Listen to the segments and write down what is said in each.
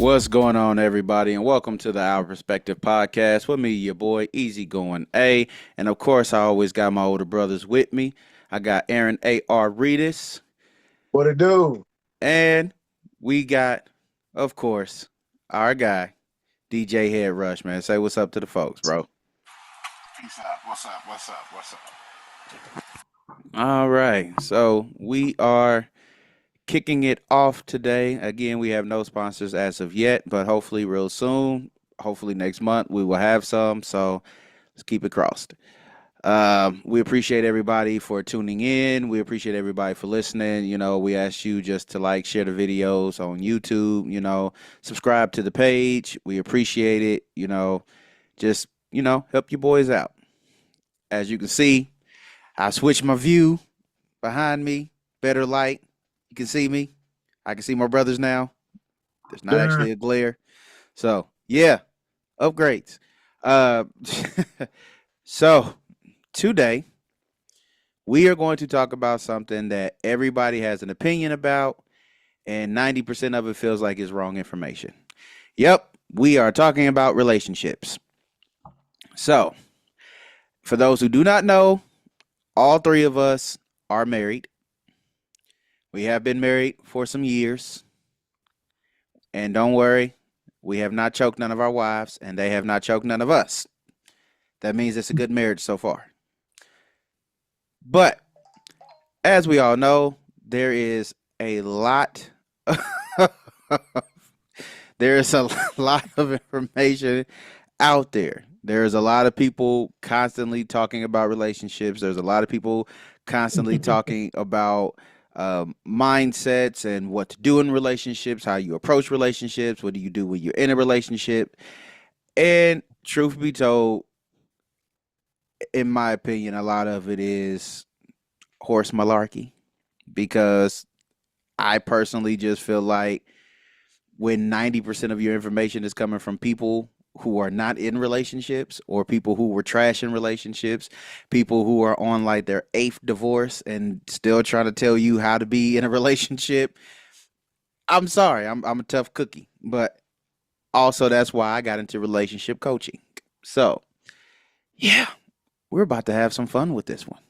What's going on, everybody, and welcome to the Our Perspective podcast with me, your boy, Easy Going A. And of course, I always got my older brothers with me. I got Aaron A.R. Reedus, What it do? and we got, of course, our guy, DJ Head Rush, man. Say what's up to the folks, bro. Peace out. What's up? What's up? What's up? All right, so we are kicking it off today. Again, we have no sponsors as of yet, but hopefully, real soon. Hopefully, next month, we will have some. So let's keep it crossed. We appreciate everybody for tuning in. We appreciate everybody for listening. We ask you just to share the videos on YouTube, subscribe to the page. We appreciate it. Just, help your boys out. As you can see, I switched my view behind me, better light. You can see me. I can see my brothers now. There's not Yeah. actually a glare. So, yeah, upgrades. Uh, so, today, we are going to talk about something that everybody has an opinion about, and 90% of it feels like it's wrong information. Yep, we are talking about relationships. So, for those who do not know, all three of us are married. We have been married for some years. And don't worry, we have not choked none of our wives, and they have not choked none of us. That means it's a good marriage so far. But as we all know, there is a lot there is a lot of information out there. There's a lot of people constantly talking about relationships. There's a lot of people constantly talking about mindsets and what to do in relationships, how you approach relationships, what do you do when you're in a relationship. And truth be told, in my opinion, a lot of it is horse malarkey because I personally just feel like when 90% of your information is coming from people who are not in relationships or people who were trash in relationships, people who are on their eighth divorce and still trying to tell you how to be in a relationship. I'm sorry, I'm a tough cookie, but also that's why I got into relationship coaching. So, yeah, we're about to have some fun with this one.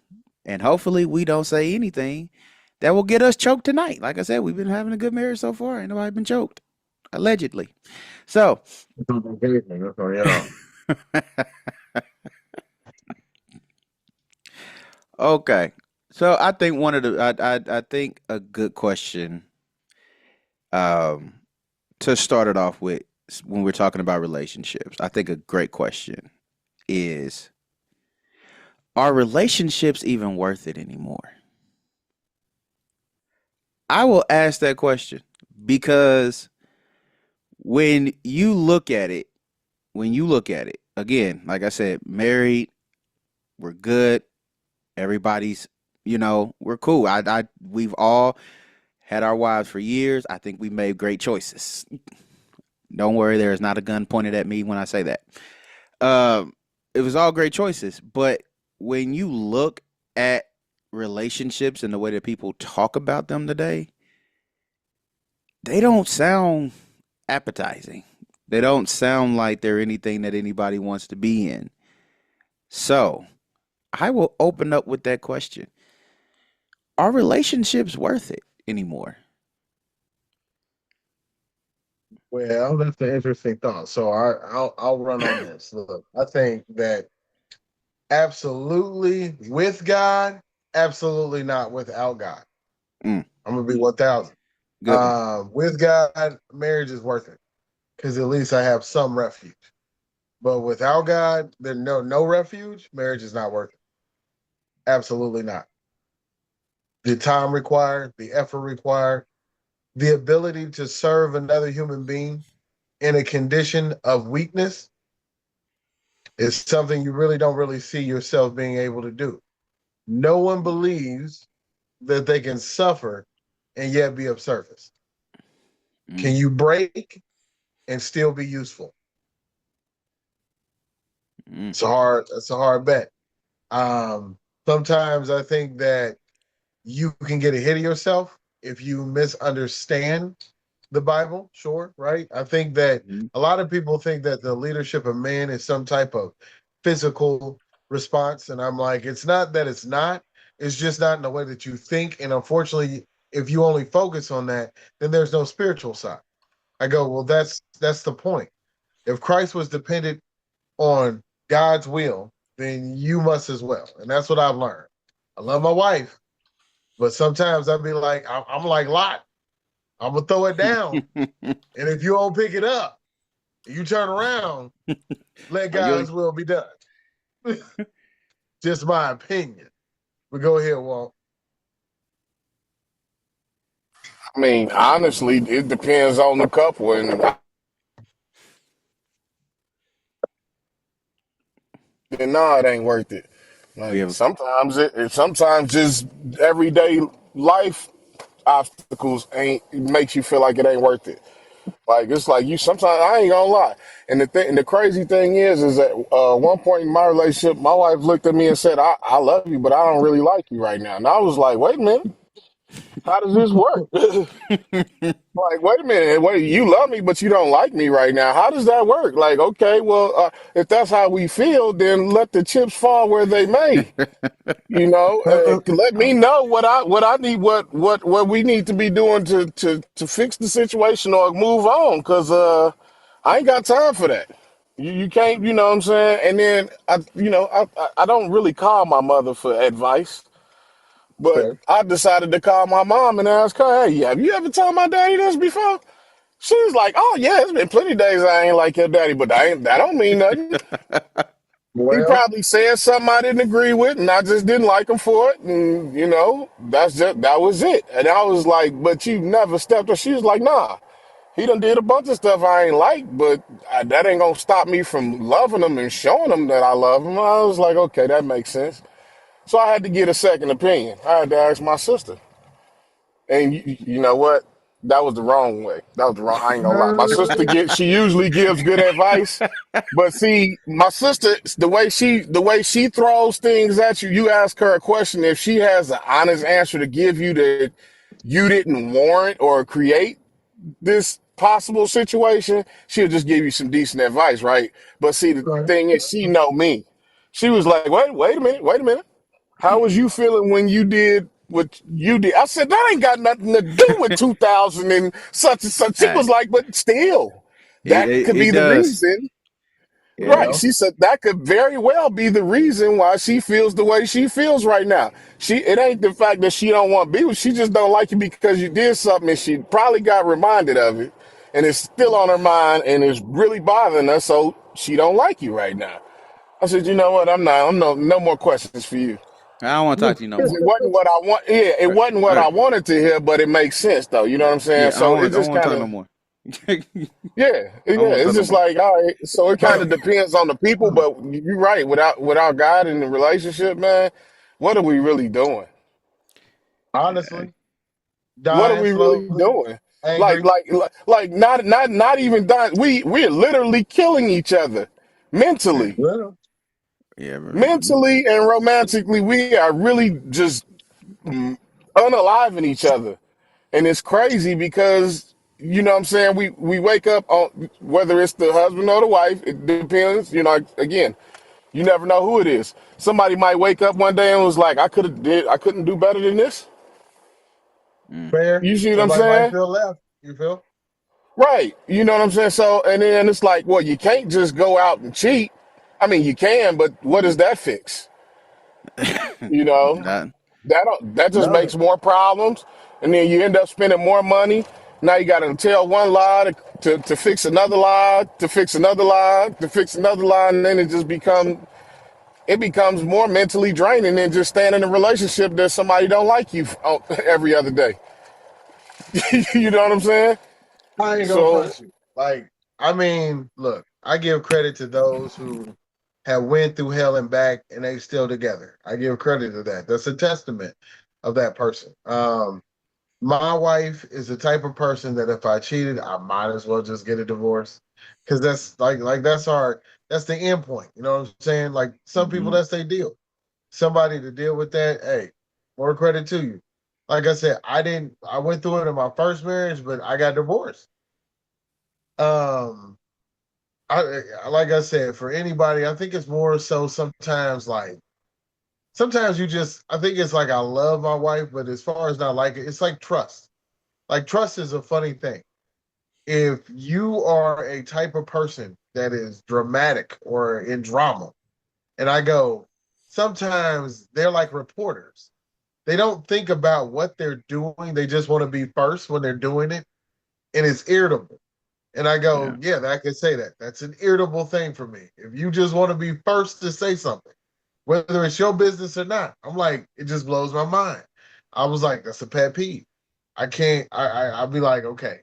And hopefully we don't say anything that will get us choked tonight. Like I said, we've been having a good marriage so far. Ain't nobody been choked, allegedly. So, Yeah. okay. So I think one of the I think a good question um to start it off with when we're talking about relationships. I think a great question is, are relationships even worth it anymore? I will ask that question because when you look at it, again, like I said, married, we're good, everybody's, we're cool. We've all had our wives for years. I think we made great choices. Don't worry, there is not a gun pointed at me when I say that. Um, it was all great choices, but when you look at relationships and the way that people talk about them today, they don't sound appetizing. They don't sound like they're anything that anybody wants to be in. So, I will open up with that question. Are relationships worth it anymore? Well, that's an interesting thought. So I'll run on this. Look, I think that absolutely with God, absolutely not without God. Mm, I'm gonna be 1,000. good one. With God, marriage is worth it because at least I have some refuge. But without God, there's no refuge. Marriage is not worth it. Absolutely not. The time required, the effort required, the ability to serve another human being in a condition of weakness is something you really don't really see yourself being able to do. No one believes that they can suffer and yet be of service. Mm, Can you break and still be useful? mm, It's a hard bet. Um, Sometimes I think that you can get ahead of yourself if you misunderstand the Bible, sure, right? I think that Mhm. a lot of people think that the leadership of man is some type of physical response. And I'm like, it's not that it's not, it's just not in the way that you think. And unfortunately, if you only focus on that, then there's no spiritual side. I go, well, that's the point. If Christ was dependent on God's will, then you must as well. And that's what I've learned. I love my wife, but sometimes I'll be like, I'm like Lot. I'm gonna throw it down. And if you don't pick it up, you turn around, let Oh, you God's will be done. Just my opinion. But go ahead, Walt. I mean, honestly, it depends on the couple, and no, it ain't worth it. we Like have sometimes just everyday life obstacles ain't it makes you feel like it ain't worth it. Like it's like you sometimes I ain't gonna lie. And the crazy thing is that one point in my relationship, my wife looked at me and said, I love you, but I don't really like you right now. And I was like, wait a minute, how does this work? Like, wait a minute, wait, you love me, but you don't like me right now. How does that work? Like, okay, well, if that's how we feel, then let the chips fall where they may. Let me know what I need, what we need to be doing to fix the situation or move on, because I ain't got time for that. You can't, you know what I'm saying? And then I don't really call my mother for advice, but Okay. I decided to call my mom and ask her, hey, have you ever told my daddy this before? She was like, oh yeah, it's been plenty of days I ain't like your daddy, but that don't mean nothing. He Well, probably said something I didn't agree with, and I just didn't like him for it. And that was it. And I was like, "But you never stepped up." She was like, "Nah, he done did a bunch of stuff I ain't like, but that ain't gonna stop me from loving him and showing him that I love him." I was like, "Okay, that makes sense." So I had to get a second opinion. I had to ask my sister, and you know what? That was the wrong way. That was the wrong. I ain't gonna lie. My sister she usually gives good advice. But see, my sister, the way she throws things at you, you ask her a question. If she has an honest answer to give you that you didn't warrant or create this possible situation, she'll just give you some decent advice, right? But see, the right. thing is, she know me. She was like, wait a minute. How was you feeling when you did what you did? I said, that ain't got nothing to do with 2000 and such and such. She was Hey, like, but still, that could it be the does. reason. Yeah. Right. Well, She said that could very well be the reason why she feels the way she feels right now. It ain't the fact that she don't want to be with, she just don't like you because you did something and she probably got reminded of it and it's still on her mind and it's really bothering her, so she don't like you right now. I said, you know what, I'm no more questions for you. I don't want to talk to you no 'Cause more. it wasn't what I want. Yeah, it All wasn't what right. I wanted to hear, but it makes sense though. You know what I'm saying? Yeah, So it I don't just want to kind talk of no more. yeah, I don't yeah. want to It's talk no just more. like, all right. So it kind of depends on the people, but you're right. Without God in the relationship, man, what are we really doing? Yeah. honestly, What are dying we really slowly, doing? angry. Not even dying. We're literally killing each other Yeah. mentally, Well, Yeah. mentally and romantically. We are really just unaliving each other. And it's crazy because you know what I'm saying, we wake up on whether it's the husband or the wife, it depends, again, you never know who it is. Somebody might wake up one day and was like, I couldn't do better than this. Mm. fair. You see what I'm Somebody might saying? feel left. You feel? Right. You know what I'm saying? So and then it's like, well, you can't just go out and cheat. I mean, you can, but what does that fix? You know? That. That just None. makes more problems, and then you end up spending more money. Now you got to tell one lie to fix another lie, to fix another lie, to fix another lie, and then it becomes more mentally draining than just staying in a relationship that somebody don't like you every other day. You know what I'm saying? I ain't gonna So front you. Like, I mean, look, I give credit to those who have went through hell and back and they still together. I give credit to that. That's a testament of that person. My wife is the type of person that if I cheated, I might as well just get a divorce. Cause that's like that's the end point. You know what I'm saying? Like some people Mhm. that's their deal. Somebody to deal with that, hey, more credit to you. Like I said, I went through it in my first marriage, but I got divorced. Um, like I said, for anybody, I think it's more so sometimes like sometimes you just I think it's like I love my wife, but as far as not like it, it's like trust. Like trust is a funny thing. If you are a type of person that is dramatic or in drama, and I go, sometimes they're like reporters. They don't think about what they're doing. They just want to be first when they're doing it, and it's irritable. And I Yeah. go, yeah, I can say that. That's an irritable thing for me. If you just want to be first to say something, whether it's your business or not, I'm like, it just blows my mind. I was like, that's a pet peeve. I can't. I'll be like, okay,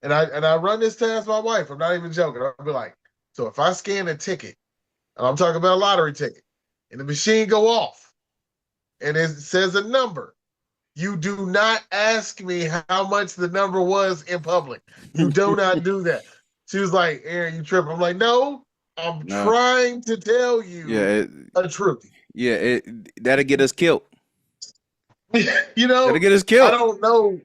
and I run this past my wife. I'm not even joking. I'll be like, so if I scan a ticket, and I'm talking about a lottery ticket, and the machine go off, and it says a number, you do not ask me how much the number was in public. You do not do that. She was like, Aaron, you tripping. I'm like, no, I'm No. trying to tell Yeah. you a truth. Yeah. That'll get us killed. You That'll know, get us I killed. don't know.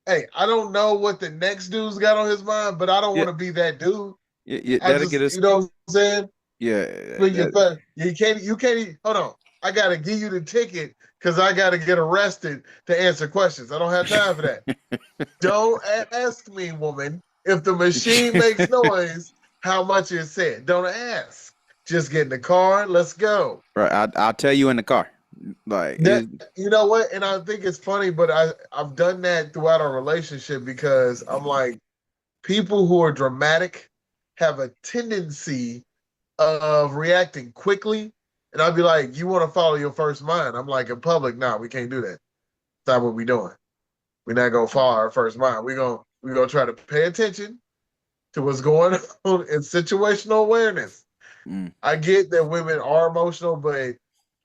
Hey, I don't know what the next dude's got on his mind, but I don't Yeah. want to be that dude. Yeah. Yeah. I That'll get just, us. you know what I'm saying? Yeah. But you can't, hold on. I got to give you the ticket because I got to get arrested to answer questions. I don't have time for that. Don't ask me, woman, if the machine makes noise, how much it said. Don't ask. Just get in the car. Let's go. Right. I'll tell you in the car. Like That it. you know what? And I think it's funny, but I've done that throughout our relationship because I'm like, people who are dramatic have a tendency of reacting quickly. And I'd be like, you want to follow your first mind. I'm like, in public, nah, we can't do that. That's not what we're doing. We're not gonna follow our first mind. We're gonna try to pay attention to what's going on in situational awareness. Mm. I get that women are emotional, but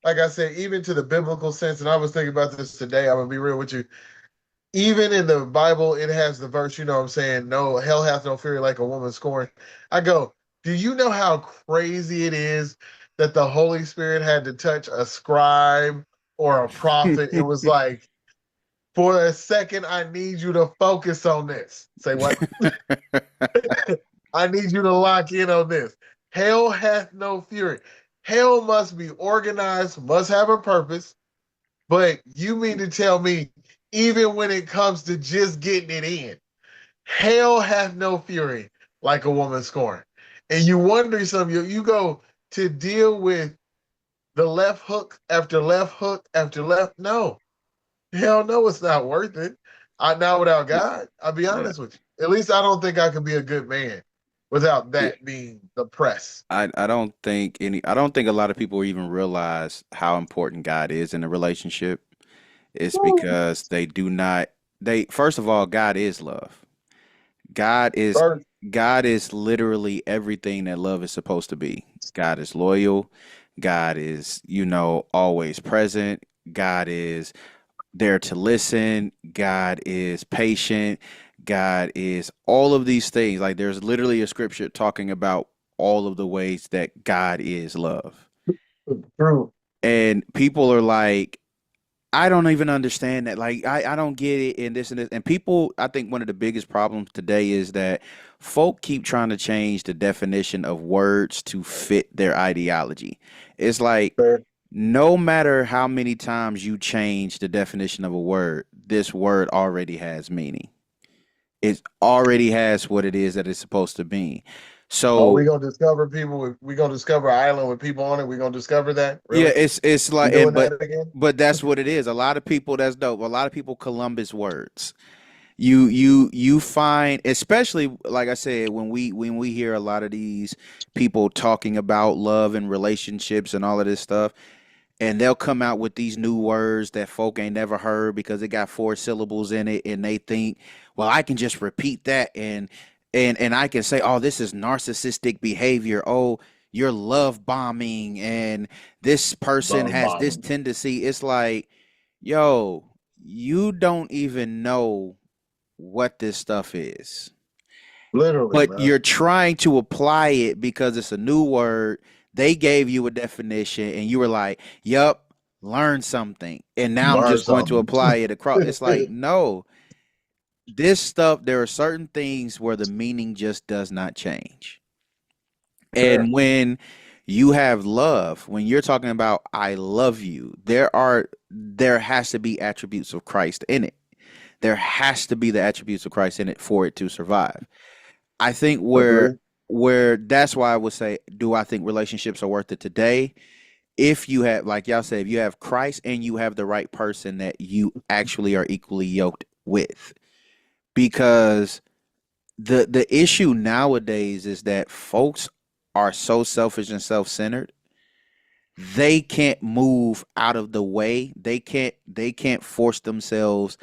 like I said, even to the biblical sense, and I was thinking about this today, I'm gonna be real with you. Even in the Bible, it has the verse, you know what I'm saying, no, hell hath no fury like a woman scorned. I go, do you know how crazy it is that the Holy Spirit had to touch a scribe or a prophet? It was like, for a second, I need you to focus on this. Say what? I need you to lock in on this. Hell hath no fury. Hell must be organized, must have a purpose. But you mean to tell me, even when it comes to just getting it in, hell hath no fury like a woman scorned. And you wonder something, you go to deal with the left hook after left hook after left. No, hell no, it's not worth it. Not without God. I'll be Yeah. honest with you. At least I don't think I can be a good man without Yeah. that being the press. I don't think a lot of people even realize how important God is in a relationship. It's because they do not they first of all, God is love. God is First, God is literally everything that love is supposed to be. God is loyal. God is, always present. God is there to listen. God is patient. God is all of these things. Like there's literally a scripture talking about all of the ways that God is love. true. And people are like, I don't even understand that. Like, I don't get it and this and this. And people, I think one of the biggest problems today is that folk keep trying to change the definition of words to fit their ideology. It's like Fair. no matter how many times you change the definition of a word, this word already has meaning. It already has what it is that it's supposed to be. Oh, So we gonna discover people. We gonna discover an island with people on it. We gonna discover that. yeah, Really? it's We like doing but that again? that's what it is. A lot of people that's dope. A lot of people Columbus words. You find, especially like I said, when we hear a lot of these people talking about love and relationships and all of this stuff, and they'll come out with these new words that folk ain't never heard because it got four syllables in it, and they think, well, I can just repeat that and I can say, oh, this is narcissistic behavior. Oh, you're love bombing, and this person Love has this bombing. tendency. It's like, yo, you don't even know what this stuff is, Literally, but man. you're trying to apply it because it's a new word. They gave you a definition, and you were like, "Yup." learn something, and now I'm Learn just going to something. apply it across. It's like, no, this stuff, there are certain things where the meaning just does not change. Fair. And when you have love, when you're talking about I love you, there has to be attributes of Christ in it. There has to be the attributes of Christ in it for it to survive. I think Agree. where that's why I would say, do I think relationships are worth it today? If you have, like y'all said, if you have Christ and you have the right person that you actually are equally yoked with. Because the issue nowadays is that folks are so selfish and self-centered. They can't move out of the way. They can't force themselves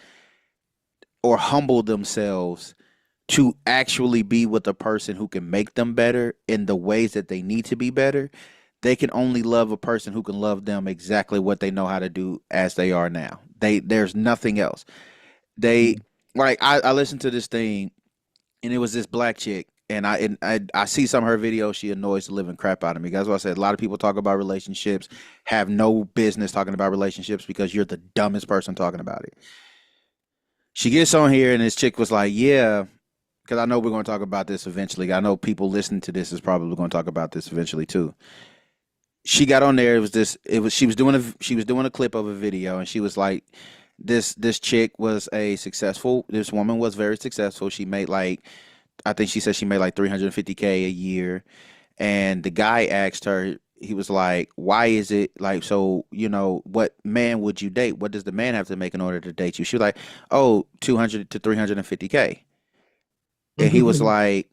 or humble themselves to actually be with a person who can make them better in the ways that they need to be better. They can only love a person who can love them exactly what they know how to do as they are now. There's nothing else. They like I listened to this thing, and it was this black chick, and I see some of her videos. She annoys the living crap out of me. That's what I said. A lot of people talk about relationships, have no business talking about relationships because you're the dumbest person talking about it. She gets on here, and this chick was like, "Yeah," because I know we're going to talk about this eventually. I know people listening to this is probably going to talk about this eventually too. She got on there. She was doing a clip of a video, and she was like, this chick was this woman was very successful. She made like, I think she said she made like 350K a year. And the guy asked her, he was like, why is it like, so, what man would you date? What does the man have to make in order to date you? She was like, oh, 200 to 350K. And he was like,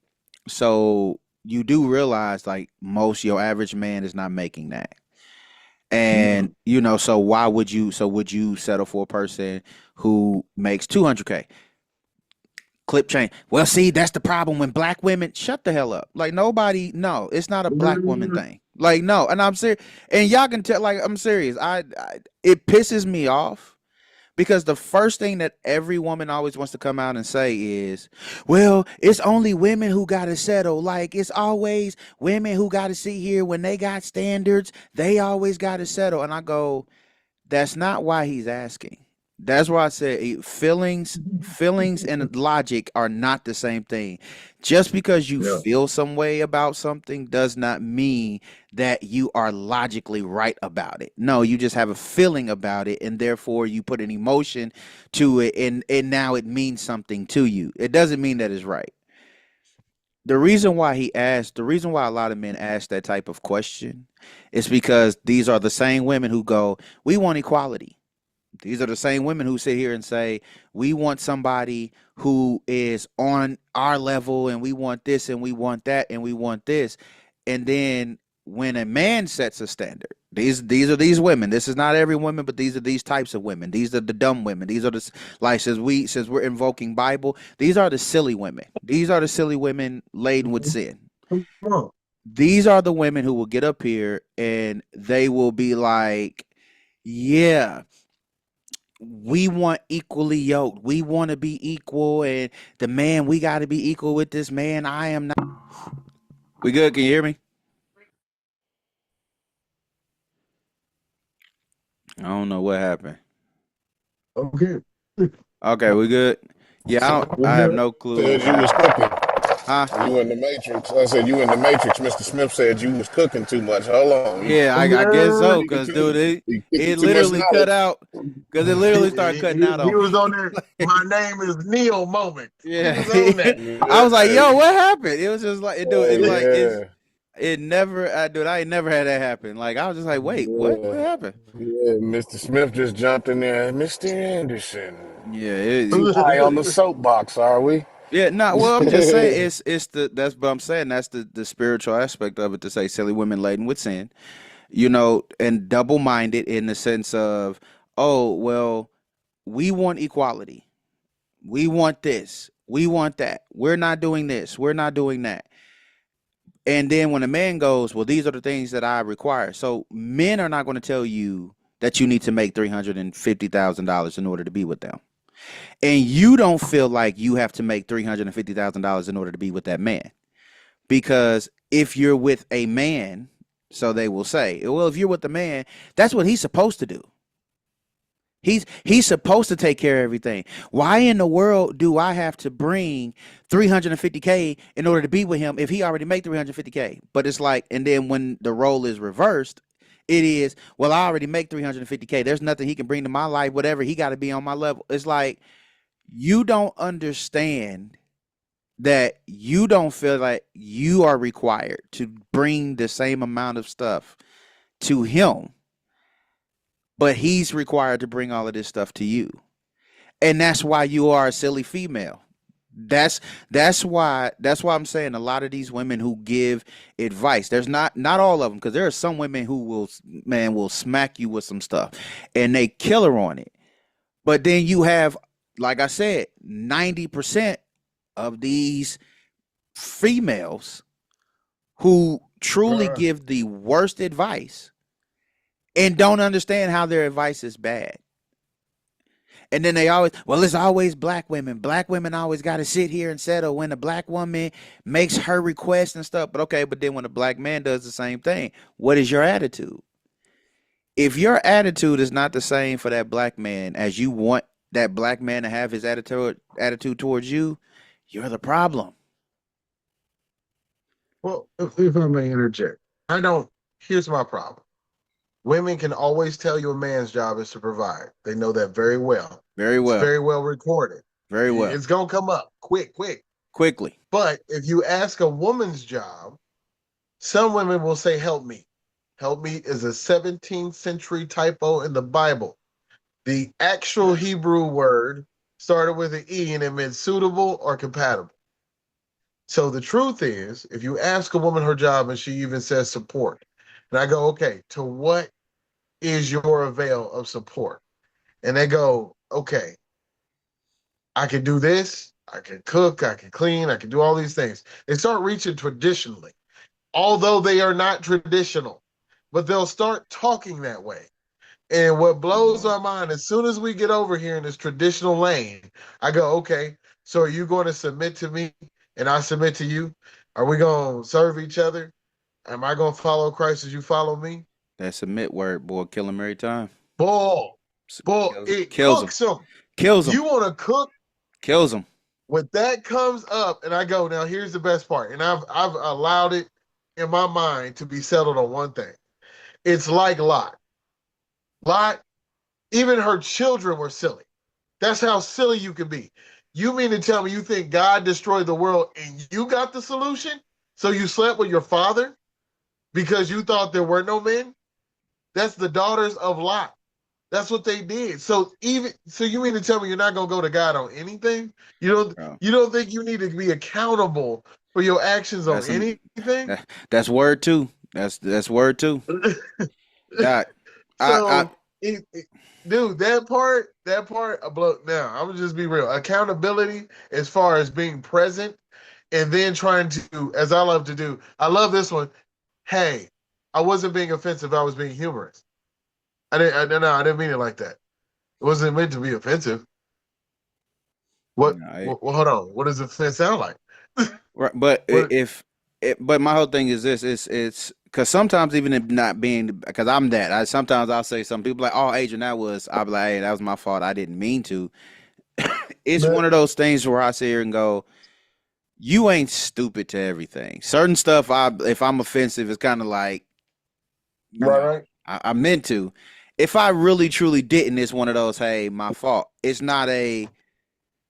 so you do realize like your average man is not making that. And so would you settle for a person who makes 200K? Clip chain. Well, see, that's the problem when black women shut the hell up. Like no, it's not a black woman thing. Like no, and I'm serious. And y'all can tell, like I'm serious. It pisses me off because the first thing that every woman always wants to come out and say is, well, it's only women who got to settle. Like it's always women who got to sit here when they got standards. They always got to settle. And I go, that's not why he's asking. That's why I said feelings and logic are not the same thing. Just because you Yeah. feel some way about something does not mean that you are logically right about it. No, you just have a feeling about it, and therefore you put an emotion to it, and now it means something to you. It doesn't mean that it's right. The reason why a lot of men ask that type of question is because these are the same women who go, we want equality. These are the same women who sit here and say, we want somebody who is on our level, and we want this, and we want that, and we want this. And then when a man sets a standard, these are these women. This is not every woman, but these are these types of women. These are the dumb women. These are like, since we're invoking Bible, these are the silly women. These are the silly women laden with sin. Come on. These are the women who will get up here and they will be like, yeah, we want equally yoked. We want to be equal, and the man, we got to be equal with this man. I am not. We good? Can you hear me? I don't know what happened. Okay. Okay, we good. Yeah, I have no clue. Said you was cooking. Huh? You in the Matrix. I said you in the Matrix. Mr. Smith said you was cooking too much. Hold on. Yeah, I guess so. Cause dude, You it cooking too much literally cut knowledge. out. Cause it literally started cutting out He on me. was on there. My name is Neil moment. Yeah, He was on that. I was like, yo, what happened? It was just like, dude, it's like Yeah. it never. I ain't never had that happen. Like I was just like, wait, what? What Yeah. happened? Yeah. Mr. Smith just jumped in there. Mr. Anderson. Yeah, Too high on the soapbox, are we? yeah. No, well, I'm just saying that's. But I'm saying that's the spiritual aspect of it, to say silly women laden with sin, and double minded in the sense of, oh well, we want equality. We want this. We want that. We're not doing this. We're not doing that. And then when a man goes, well, these are the things that I require. So men are not going to tell you that you need to make $350,000 in order to be with them. And you don't feel like you have to make $350,000 in order to be with that man. Because if you're with a man, so they will say, well, if you're with a man, that's what he's supposed to do. He's supposed to take care of everything. Why in the world do I have to bring 350K in order to be with him if he already make 350K? But it's like, and then when the role is reversed, it is, well, I already make 350K. There's nothing he can bring to my life, whatever. He got to be on my level. It's like, you don't understand that you don't feel like you are required to bring the same amount of stuff to him, but he's required to bring all of this stuff to you. And that's why you are a silly female. That's why I'm saying a lot of these women who give advice, there's not all of them, because there are some women who will smack you with some stuff and they kill her on it. But then you have, like I said, 90% of these females who truly Bruh. give the worst advice and don't understand how their advice is bad. And then they always, well, it's always black women. Black women always got to sit here and settle when a black woman makes her request and stuff. But okay, but then when a black man does the same thing, what is your attitude? If your attitude is not the same for that black man as you want that black man to have his attitude towards you, you're the problem. Well, if I may interject, here's my problem. Women can always tell you a man's job is to provide. They know that very well. Very It's well. very well recorded. Very well. It's going to come up quick. Quickly. But if you ask a woman's job, some women will say, help me. Help me is a 17th century typo in the Bible. The actual Hebrew word started with an E and it meant suitable or compatible. So the truth is, if you ask a woman her job and she even says support, and I go, okay, to what is your avail of support? And they go, okay, I can do this, I can cook, I can clean, I can do all these things. They start reaching traditionally, although they are not traditional, but they'll start talking that way. And what blows my mind, as soon as we get over here in this traditional lane, I go, okay, so are you going to submit to me and I submit to you? Are we going to serve each other? Am I going to follow Christ as you follow me? That submit word, boy, kill him every time. Boy, it Kills cooks them. Kills him. You want to cook? Kills him. When that comes up, and I go, now here's the best part, and I've allowed it in my mind to be settled on one thing. It's like Lot. Lot, even her children were silly. That's how silly you can be. You mean to tell me you think God destroyed the world and you got the solution? So you slept with your father because you thought there were no men? That's the daughters of Lot. That's what they did. So you mean to tell me you're not gonna go to God on anything? You don't think you need to be accountable for your actions on anything? That's word too. That's word too. God, dude, that part, now, I'm gonna just be real. Accountability as far as being present and then trying to, as I love to do, I love this one. Hey, I wasn't being offensive, I was being humorous. I didn't mean it like that. It wasn't meant to be offensive. What? Well, hold on. What does offense sound like? Right, but but my whole thing is this: it's because sometimes even if not being, because I'm that, sometimes I'll say some people like, "Oh, Adrian, I'll be like, hey, that was my fault. I didn't mean to." It's one of those things where I sit here and go, "You ain't stupid to everything." Certain stuff, if I'm offensive, it's kind of like, right. I meant to. If I really truly didn't, it's one of those, hey, my fault. It's not a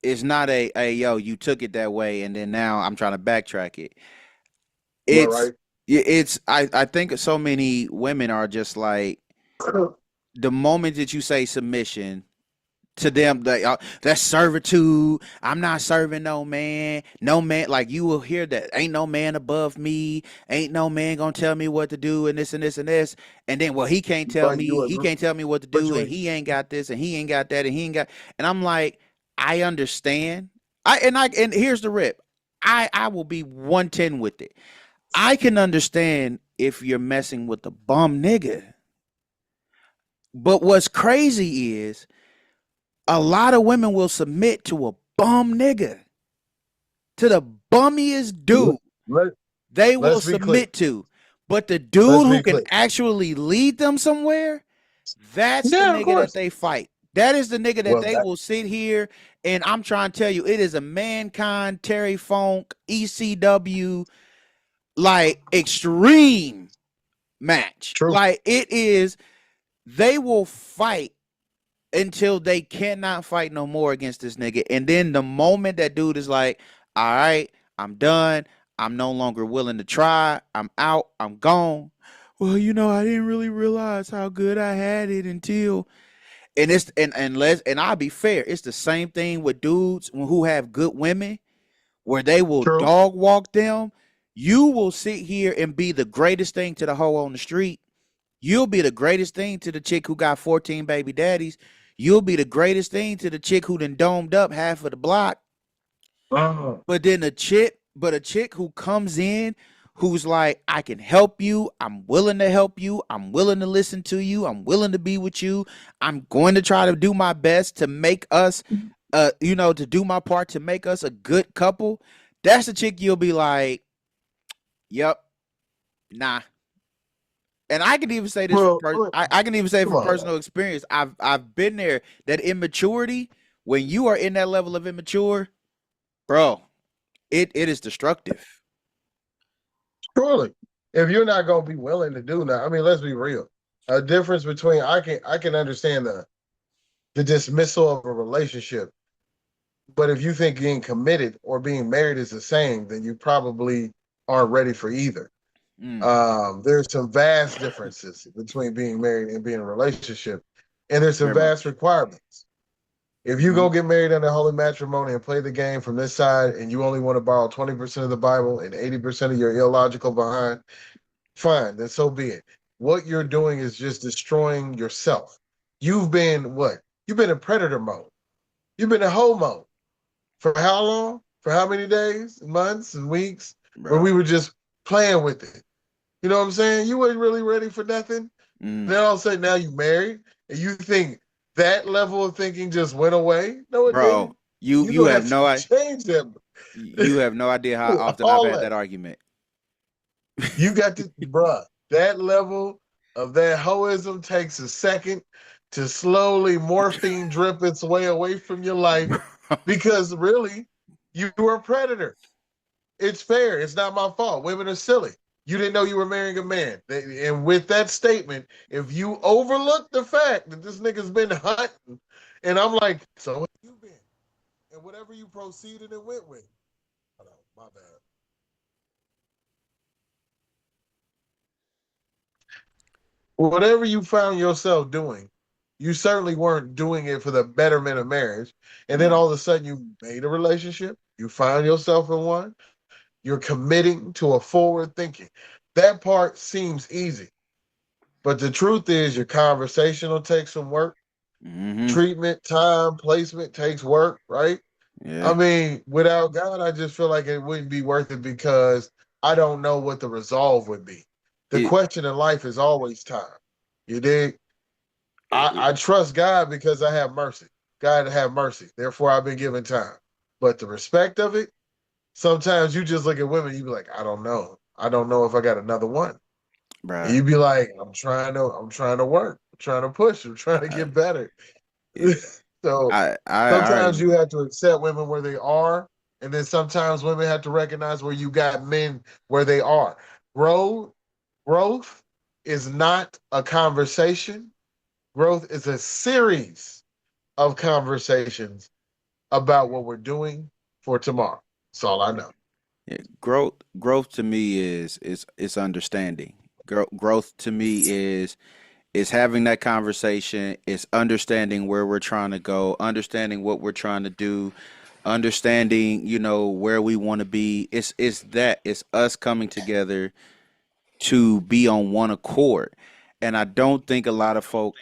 hey, yo, you took it that way and then now I'm trying to backtrack it. I think so many women are just like, the moment that you say submission to them, that's servitude. I'm not serving no man. Like, you will hear that. Ain't no man above me. Ain't no man gonna tell me what to do and this and this and this. And then, well, he can't tell me what to do, and he ain't got this and he ain't got that and he ain't got. And I'm like, I understand. And here's the rip. I will be 110 with it. I can understand if you're messing with a bum nigga. But what's crazy is, a lot of women will submit to a bum nigga, to the bummiest dude they will submit to. But the dude who can actually lead them somewhere, that's the nigga that they fight. That is the nigga that Well, they will sit here and I'm trying to tell you, it is a Mankind, Terry Funk, ECW, like extreme match. true. Like it is, they will fight until they cannot fight no more against this nigga. And then the moment that dude is like, all right, I'm done. I'm no longer willing to try. I'm out. I'm gone. Well, I didn't really realize how good I had it until and I'll be fair, it's the same thing with dudes who have good women where they will True. dog walk them. You will sit here and be the greatest thing to the hoe on the street. You'll be the greatest thing to the chick who got 14 baby daddies. You'll be the greatest thing to the chick who done domed up half of the block. But then a chick who comes in who's like, I can help you. I'm willing to help you. I'm willing to listen to you. I'm willing to be with you. I'm going to try to do my best to make us, to do my part to make us a good couple. That's the chick you'll be like, yep, nah. And I can even say this Well, I can even say come from on. personal experience. I've been there. That immaturity, when you are in that level of immature, bro, it is destructive. Surely, if you're not gonna be willing to do that, I mean, let's be real. A difference between I can understand the dismissal of a relationship, but if you think being committed or being married is the same, then you probably aren't ready for either. There's some vast differences between being married and being in a relationship, and there's some Very vast much. requirements. If you go get married under holy matrimony and play the game from this side, and you only want to borrow 20% of the Bible and 80% of your illogical behind, fine, then so be it. What you're doing is just destroying yourself. You've been what? You've been in predator mode. You've been in hoe mode. For how long? For how many days, months, and weeks? Where we were just playing with it. You know what I'm saying? You weren't really ready for nothing. Then all of a sudden now you married, and you think that level of thinking just went away? No, it Bro, didn't. you have no change them. you have no idea how often I've All had that. that argument. You got to, bruh, that level of that hoism takes a second to slowly morphine drip its way away from your life because really, you were a predator. It's fair. It's not my fault. Women are silly. You didn't know you were marrying a man. And with that statement, if you overlook the fact that this nigga's been hunting, and I'm like, so have you been? And whatever you proceeded and went with. Oh, no, my bad. Whatever you found yourself doing, you certainly weren't doing it for the betterment of marriage. And then all of a sudden you made a relationship, you found yourself in one, you're committing to a forward thinking. That part seems easy. But the truth is your conversation will take some work. Treatment, time, placement takes work, right? Yeah. I mean, without God, I just feel like it wouldn't be worth it because I don't know what the resolve would be. The question in life is always time. You dig? I trust God because I have mercy. God have mercy. Therefore, I've been given time. But the respect of it, sometimes you just look at women, you be like, I don't know. I don't know if I got another one. Bruh. And you be like, I'm trying to work. I'm trying to push. I'm trying to get better. So sometimes you have to accept women where they are. And then sometimes women have to recognize where you got men where they are. Growth is not a conversation. Growth is a series of conversations about what we're doing for tomorrow. That's all I know. Yeah, growth to me is understanding. Growth to me is having that conversation, is understanding where we're trying to go, understanding what we're trying to do, understanding, where we want to be. It's us coming together to be on one accord. And I don't think a lot of folk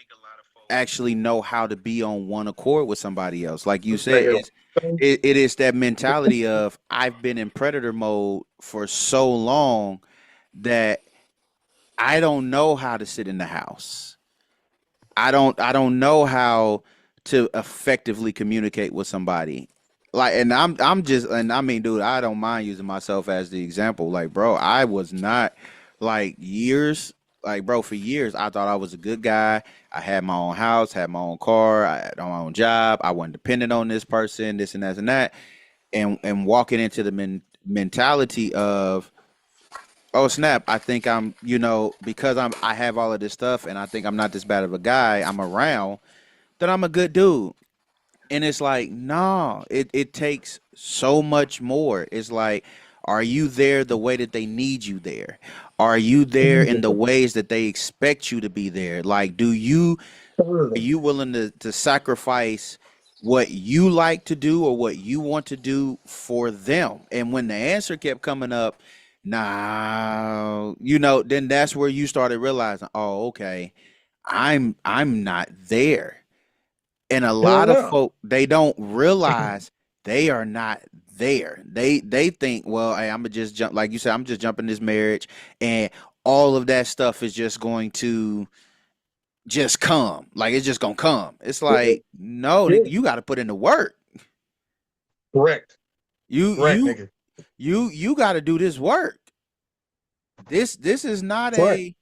actually know how to be on one accord with somebody else. Like you said, it is that mentality of I've been in predator mode for so long that I don't know how to sit in the house. I don't know how to effectively communicate with somebody. Like, and I mean, dude, I don't mind using myself as the example. Like, bro, I was not like years Like, bro, for years I thought I was a good guy. I had my own house, had my own car, I had my own job. I wasn't dependent on this person, this and that and that. And walking into the mentality of, oh snap, I think I'm, because I have all of this stuff and I think I'm not this bad of a guy. I'm around that I'm a good dude. And it's like, no, it takes so much more. It's like, are you there the way that they need you there? Are you there in the ways that they expect you to be there? Like, are you willing to sacrifice what you like to do or what you want to do for them? And when the answer kept coming up, nah, then that's where you started realizing, oh, okay, I'm not there. And a Hell lot of no. folk, they don't realize they are not there. They think, well, hey, I'm gonna just jump, like you said, I'm just jumping this marriage, and all of that stuff is just going to just come. Like it's just gonna come. It's like, no, Yeah. nigga, you got to put in the work. Correct. You Correct, you nigga. you got to do this work. This is not Correct.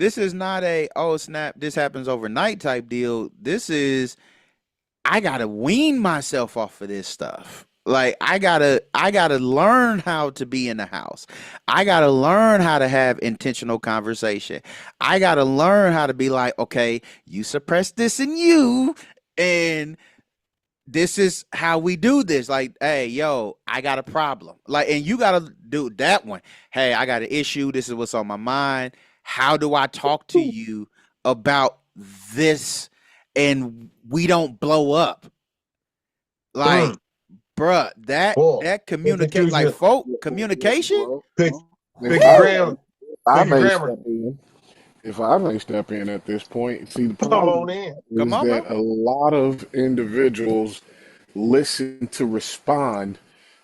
a oh snap, this happens overnight type deal. This is, I gotta wean myself off of this stuff. Like I gotta learn how to be in the house. I gotta learn how to have intentional conversation. I gotta learn how to be like, okay, you suppress this in you, and this is how we do this. Like, hey, yo, I got a problem. Like, and you gotta do that one. Hey, I got an issue. This is what's on my mind. How do I talk to you about this and we don't blow up? Like, Mm. bruh, that Cool. that communicate, like, Execution. folk communication. Well, Pick, if pick your I grammar. I Pick your may grammar. step in. If I may step in at this point, see, the Come on problem in. Come is on, that bro. a lot of individuals listen to respond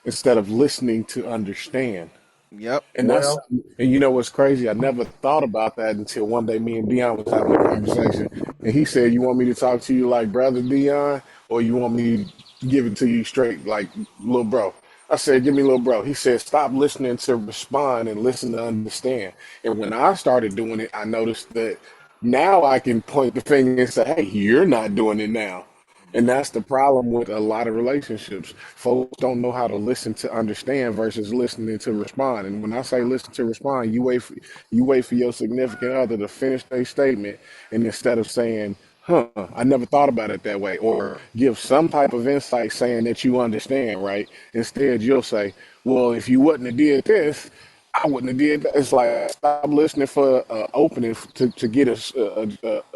instead of listening to understand. Yep. And that's, Well, and you know what's crazy? I never thought about that until one day me and Dion was having a conversation, and he said, "You want me to talk to you like brother Dion, or you want me to give it to you straight like little bro?" I said, "Give me little bro." He said, "Stop listening to respond and listen to understand." And when I started doing it, I noticed that now I can point the finger and say, "Hey, you're not doing it now." And that's the problem with a lot of relationships. Folks don't know how to listen to understand versus listening to respond. And when I say listen to respond, you wait for your significant other to finish their statement, and instead of saying, "Huh, I never thought about it that way," or give some type of insight saying that you understand, right? Instead, you'll say, "Well, if you wouldn't have did this, I wouldn't have did that." It's like stop listening for opening to get a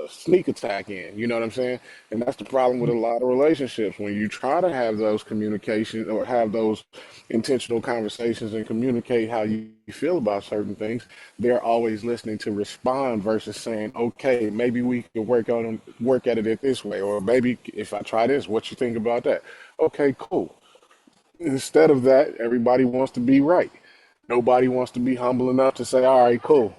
sneak attack in. You know what I'm saying? And that's the problem with a lot of relationships. When you try to have those communications or have those intentional conversations and communicate how you feel about certain things, they're always listening to respond versus saying, "Okay, maybe we can work at it this way," or maybe if I try this, what you think about that? Okay, cool. Instead of that, everybody wants to be right. Nobody wants to be humble enough to say, "All right, cool,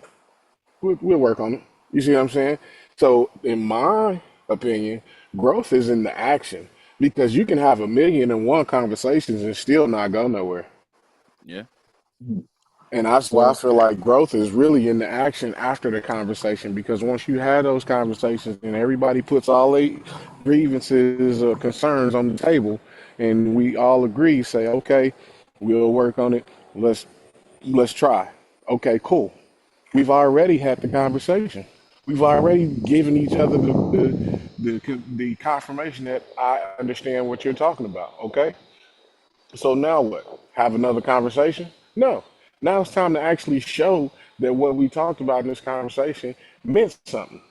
we'll work on it." You see what I'm saying? So, in my opinion, growth is in the action because you can have 1,000,001 conversations and still not go nowhere. Yeah. And that's why I well, feel like growth is really in the action after the conversation because once you have those conversations and everybody puts all their grievances or concerns on the table and we all agree, say, "Okay, we'll work on it. Let's try." Okay, cool. We've already had the conversation. We've already given each other the confirmation that I understand what you're talking about. Okay, so now what? Have another conversation? No. Now it's time to actually show that what we talked about in this conversation meant something.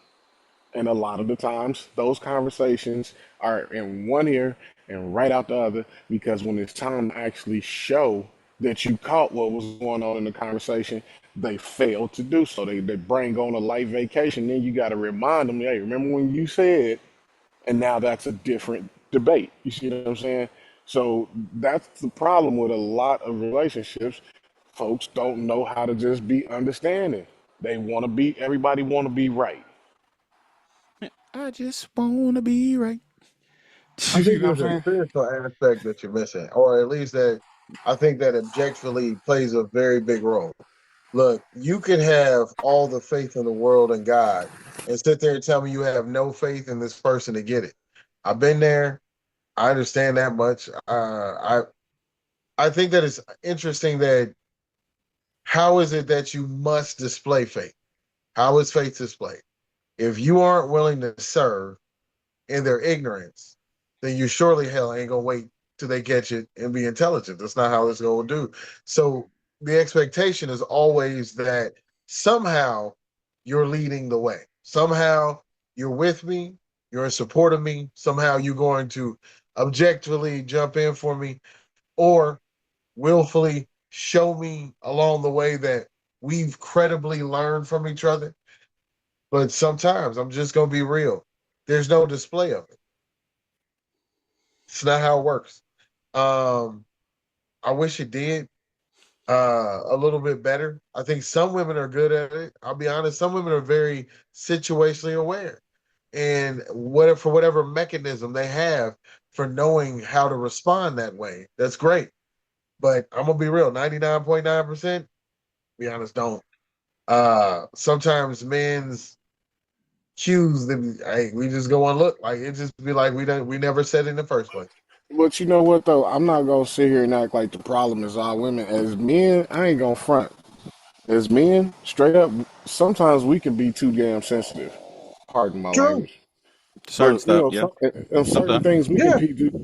And a lot of the times, those conversations are in one ear and right out the other because when it's time to actually show that you caught what was going on in the conversation, they fail to do so. They bring on a light vacation. Then you got to remind them, "Hey, remember when you said," and now that's a different debate. You see what I'm saying? So that's the problem with a lot of relationships. Folks don't know how to just be understanding. They want to be, everybody want to be right. I just wanna be right. I You see think what I'm there's a saying? spiritual aspect that you're missing, or at least that I think that objectively plays a very big role. Look, you can have all the faith in the world in God and sit there and tell me you have no faith in this person to get it. I've been there. I understand that much. I think that it's interesting that how is it that you must display faith? How is faith displayed? If you aren't willing to serve in their ignorance, then you surely hell ain't gonna wait till they catch it and be intelligent. That's not how it's gonna do. So the expectation is always that somehow you're leading the way. Somehow you're with me, you're in support of me, somehow you're going to objectively jump in for me, or willfully show me along the way that we've credibly learned from each other. But sometimes I'm just gonna be real. There's no display of it. It's not how it works. Um, I wish it did a little bit better. I think some women are good at it. I'll be honest, some women are very situationally aware. And what for whatever mechanism they have for knowing how to respond that way, that's great. But I'm gonna be real, 99.9%, be honest, don't. Sometimes men's cues that hey, we just go and look. Like it just be like we never said it in the first place. But you know what though? I'm not gonna sit here and act like the problem is all women. As men, I ain't gonna front. As men, straight up, sometimes we can be too damn sensitive. Pardon my True. language. Certain But you stuff, know, yeah. certain Sometimes. things Yeah.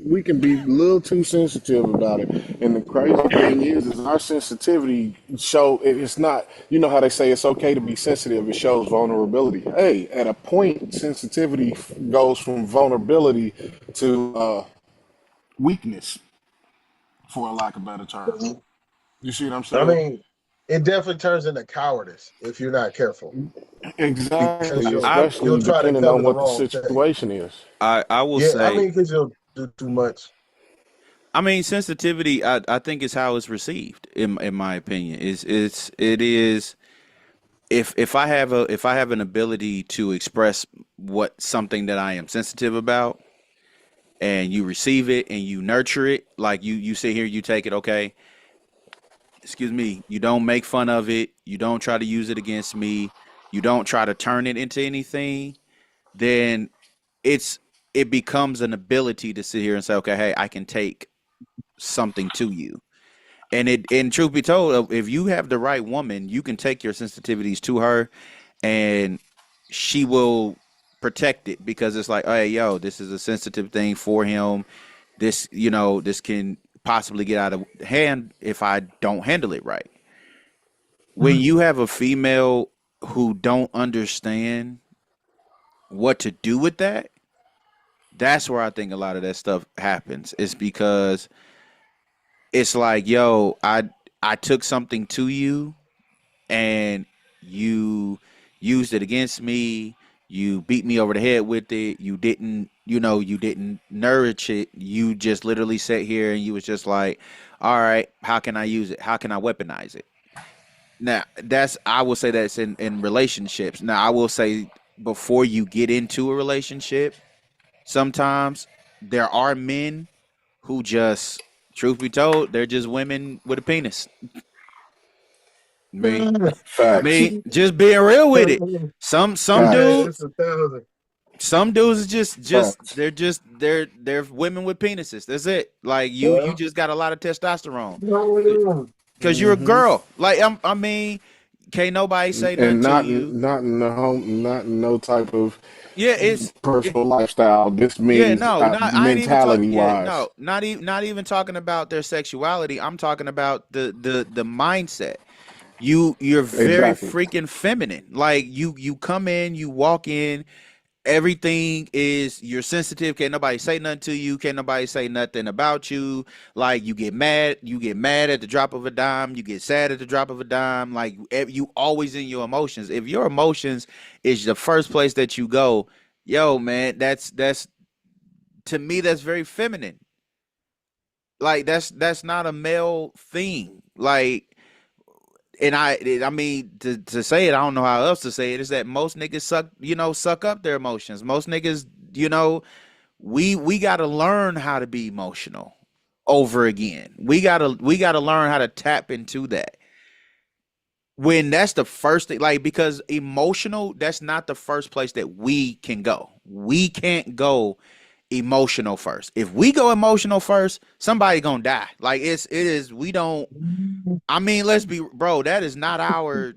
we can be a little too sensitive about it. And the crazy thing is our sensitivity it's not. You know how they say it's okay to be sensitive. It shows vulnerability. Hey, at a point, sensitivity goes from vulnerability to weakness, for a lack of a better term. You see what I'm I saying? mean, it definitely turns into cowardice if you're not careful because Exactly, I you'll especially try to depending cover on the what the wrong thing. situation is. I will Yeah, I say, mean, because you'll do too much. I mean, sensitivity. I think is how it's received. In my opinion, it is. If I have an ability to express what something that I am sensitive about, and you receive it and you nurture it, like you sit here, you take it. Okay, excuse me. You don't make fun of it. You don't try to use it against me. You don't try to turn it into anything. Then it's it becomes an ability to sit here and say, okay, hey, I can take something to you. And truth be told, if you have the right woman, you can take your sensitivities to her, and she will protect it because it's like, hey, yo, this is a sensitive thing for him. This, this can possibly get out of hand if I don't handle it right. When Mhm. you have a female who don't understand what to do with that, that's where I think a lot of that stuff happens. It's because it's like, yo, I took something to you and you used it against me. You beat me over the head with it. You didn't nourish it. You just literally sat here and you was just like, all right, how can I use it? How can I weaponize it? Now, I will say that's in relationships. Now, I will say before you get into a relationship, sometimes there are men who just, truth be told, they're just women with a penis. Me, Facts, just being real with it. Some Man, facts, dudes, it's 1,000. some dudes is just facts. they're women with penises. That's it. Like you Well, just got a lot of testosterone no, because you're a hmm girl. Like I mean, can't nobody say nothing And to you. not in no type of Yeah, it, personal lifestyle. This yeah, means no, not I ain't even talking. mentality Yeah, wise. no, not even talking about their sexuality. I'm talking about the mindset. You're very Exactly. freaking feminine. Like you come in, you walk in, everything is you're sensitive. Can't nobody say nothing to you. Can't nobody say nothing about you. Like you get mad at the drop of a dime. You get sad at the drop of a dime. Like you always in your emotions. If your emotions is the first place that you go, yo man, that's to me that's very feminine. Like that's not a male thing. Like and I mean to say it, I don't know how else to say it. Is that most niggas suck up their emotions. Most niggas, we got to learn how to be emotional over again. We gotta learn how to tap into that. when that's the first thing, like, because emotional, that's not the first place that we can go. We can't go emotional first. If we go emotional first, somebody gonna die. Like, it is, we don't, I mean, let's be, bro, that is not our,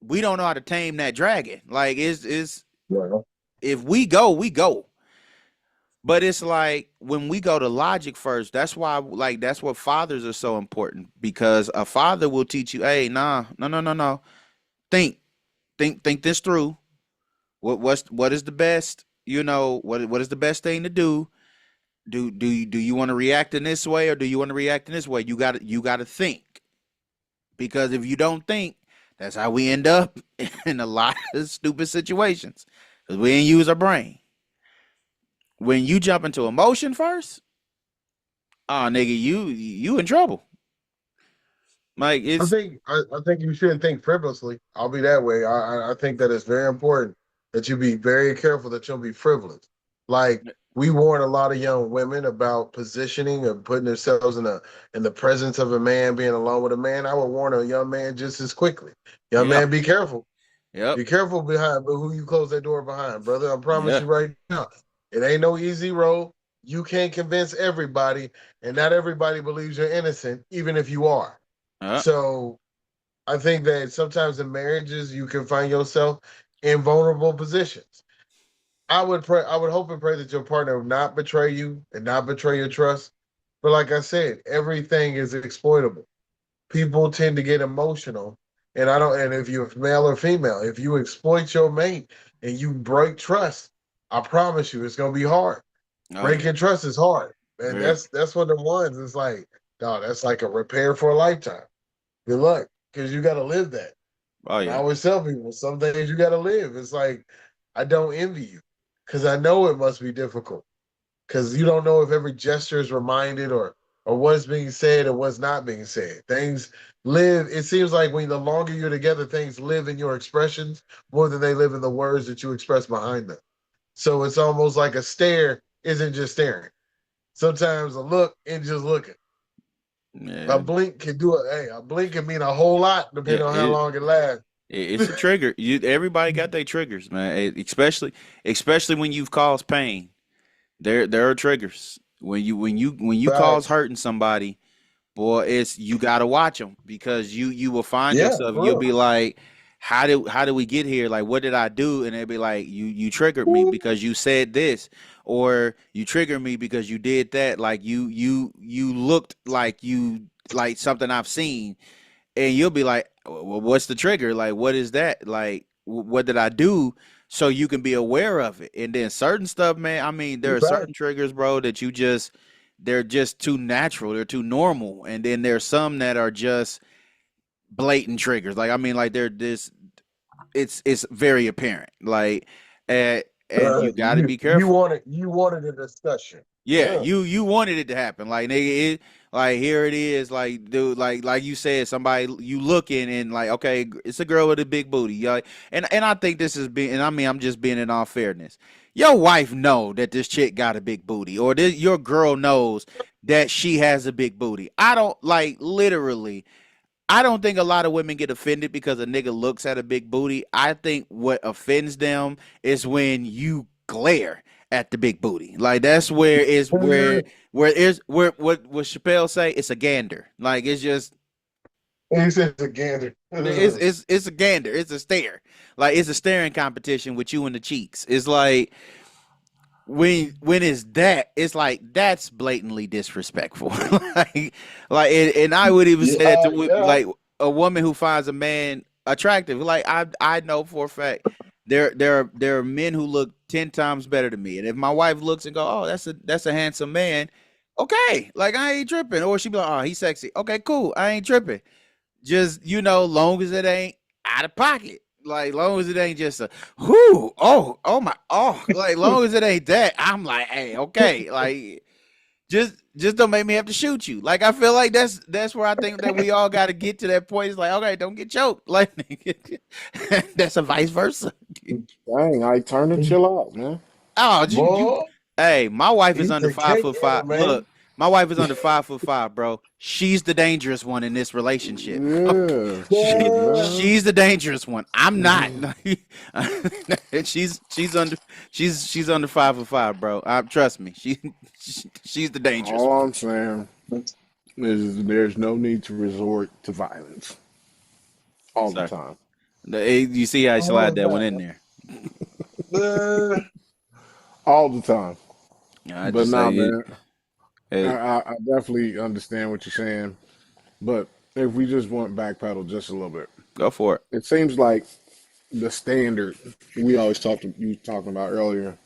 we don't know how to tame that dragon. Like, it's Well, if we go, we go. But it's like when we go to logic first, that's why, like, that's what fathers are so important, because a father will teach you, hey, nah, no, no, no, no. Think, think this through. What is the best, what is the best thing to do? Do you want to react in this way, or do you want to react in this way? You gotta think. Because if you don't think, that's how we end up in a lot of stupid situations. Because we didn't use our brain. When you jump into emotion first, oh nigga, you in trouble. Like, I it's, think I think you shouldn't think frivolously. I'll be that way. I think that it's very important that you be very careful that you'll be frivolous. Like we warn a lot of young women about positioning or putting themselves in the presence of a man, being alone with a man. I would warn a young man just as quickly. Young yeah, man, be careful. yep, Be careful behind who you close that door behind, brother. I promise yeah, you right now, it ain't no easy road. You can't convince everybody, and not everybody believes you're innocent, even if you are. yeah, So I think that sometimes in marriages you can find yourself in vulnerable positions. I would pray, I would hope and pray that your partner will not betray you and not betray your trust. But like I said, everything is exploitable. People tend to get emotional. And I don't, and if you're male or female, if you exploit your mate and you break trust, I promise you it's gonna be hard. oh yeah, Breaking trust is hard. And very, that's one of the ones, it's like, no, that's like a repair for a lifetime. Good luck. Because you gotta live that. oh And I yeah, always tell people some days you gotta live. It's like I don't envy you. Cause I know it must be difficult. Cause you don't know if every gesture is reminded or what's being said and what's not being said. Things live. It seems like when the longer you're together, things live in your expressions more than they live in the words that you express behind them. So it's almost like a stare isn't just staring. Sometimes a look isn't just looking. A yeah, blink can do it. Hey, a blink can mean a whole lot yeah. depending on how long it lasts. It's a trigger. Everybody got their triggers, man. Especially when you've caused pain. There are triggers. When you cause Facts. hurting somebody, boy, it's, you gotta watch them, because you will find Yeah, yourself. You'll for be like, how did we get here? Like, what did I do? And they'll be like, you triggered me real. because you said this, or you triggered me because you did that. Like, you looked like something I've seen, and you'll be like, well, what's the trigger? Like, what is that? Like, what did I do? So you can be aware of it. And then certain stuff, man, I mean, there are Fact. certain triggers, bro, that they're just too natural, they're too normal. And then there's some that are just blatant triggers. Like, I mean, like, they're this, it's very apparent. Like, and you got to be careful. You wanted a discussion. Yeah, Yeah. you wanted it to happen. Like, nigga, like, here it is. Like, dude, like you said, somebody, you looking, and like, okay, it's a girl with a big booty. Yeah, and I think this is being, and I mean, I'm just being in all fairness. Your wife know that this chick got a big booty, or your girl knows that she has a big booty. I don't, like, literally. I don't think a lot of women get offended because a nigga looks at a big booty. I think what offends them is when you glare at the big booty. Like, that's where is where what Chappelle say? It's a gander. Like, it's just, He says it's a gander. it's a gander. It's a stare. Like, it's a staring competition with you in the cheeks. It's like, when it's that, it's like, that's blatantly disrespectful. And I would even say that Yeah, to yeah. like a woman who finds a man attractive. Like, I know for a fact there are men who look 10 times better than me, and if my wife looks and go, oh, that's a handsome man, okay, like, I ain't tripping. Or she be like, oh, he's sexy, okay, cool, I ain't tripping. Just, long as it ain't out of pocket. Like, long as it ain't just a whoo, oh my, like, long as it ain't that, I'm like, hey, okay, like, just don't make me have to shoot you. Like, I feel like that's where I think that we all got to get to that point. It's like, okay, don't get choked. Like, that's a vice versa. Dang, I turn and chill out, man. Oh, Boy, hey, my wife is he's under a five cake foot eater, five. Look, man. My wife is under 5'5", bro. She's the dangerous one in this relationship. Yeah, She, man. she's the dangerous one. I'm not. And she's under 5'5", bro. Trust me. She's the dangerous All one. I'm saying is there's no need to resort to violence all the Sorry. time. You see how I slide Oh, that one man. in there. All the time. I But just nah, say man, it, I definitely understand what you're saying. But if we just want backpedal just a little bit, go for it. it seems like the standard we always you talking about earlier.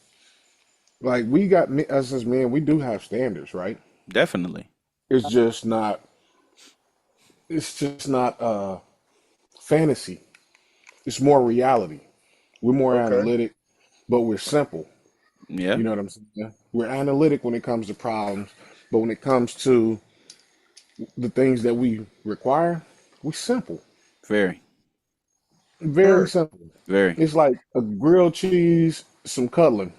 Like we got us as men, we do have standards, right? Definitely. It's just not. It's just not fantasy. It's more reality. We're more Okay. analytic, but we're simple. Yeah. You know what I'm saying? We're analytic when it comes to problems, but when it comes to the things that we require, we're simple. Very. Very Sure. simple. Very. It's like a grilled cheese, some cuddling,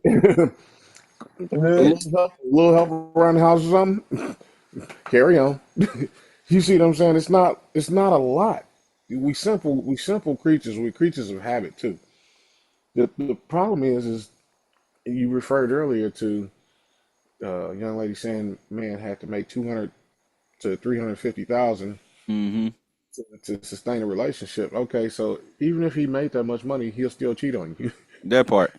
a Yeah. little help around the house or something. Carry on. You see what I'm saying? It's not a lot. We simple creatures. We're creatures of habit too. The problem is you referred earlier to a young lady saying man had to make 200 to 350,000 Mm-hmm. to sustain a relationship. Okay, so even if he made that much money, he'll still cheat on you. That part.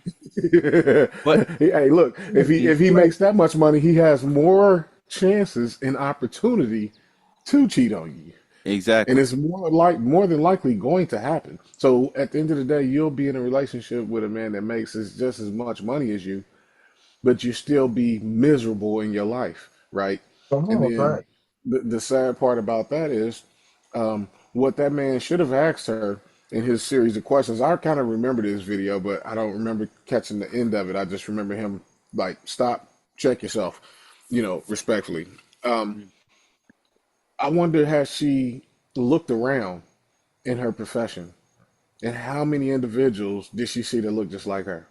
But Hey, look, if he you, if he makes that much money, he has more chances and opportunity to cheat on you. And exactly. it's more than likely going to happen. So at the end of the day, you'll be in a relationship with a man that makes just as much money as you, but you still be miserable in your life, right? Come And on, then right. the sad part about that is what that man should have asked her in his series of questions. I kind of remember this video, but I don't remember catching the end of it. I just remember him like, stop, check yourself, respectfully. Um, I wonder, has she looked around in her profession and how many individuals did she see that look just like her?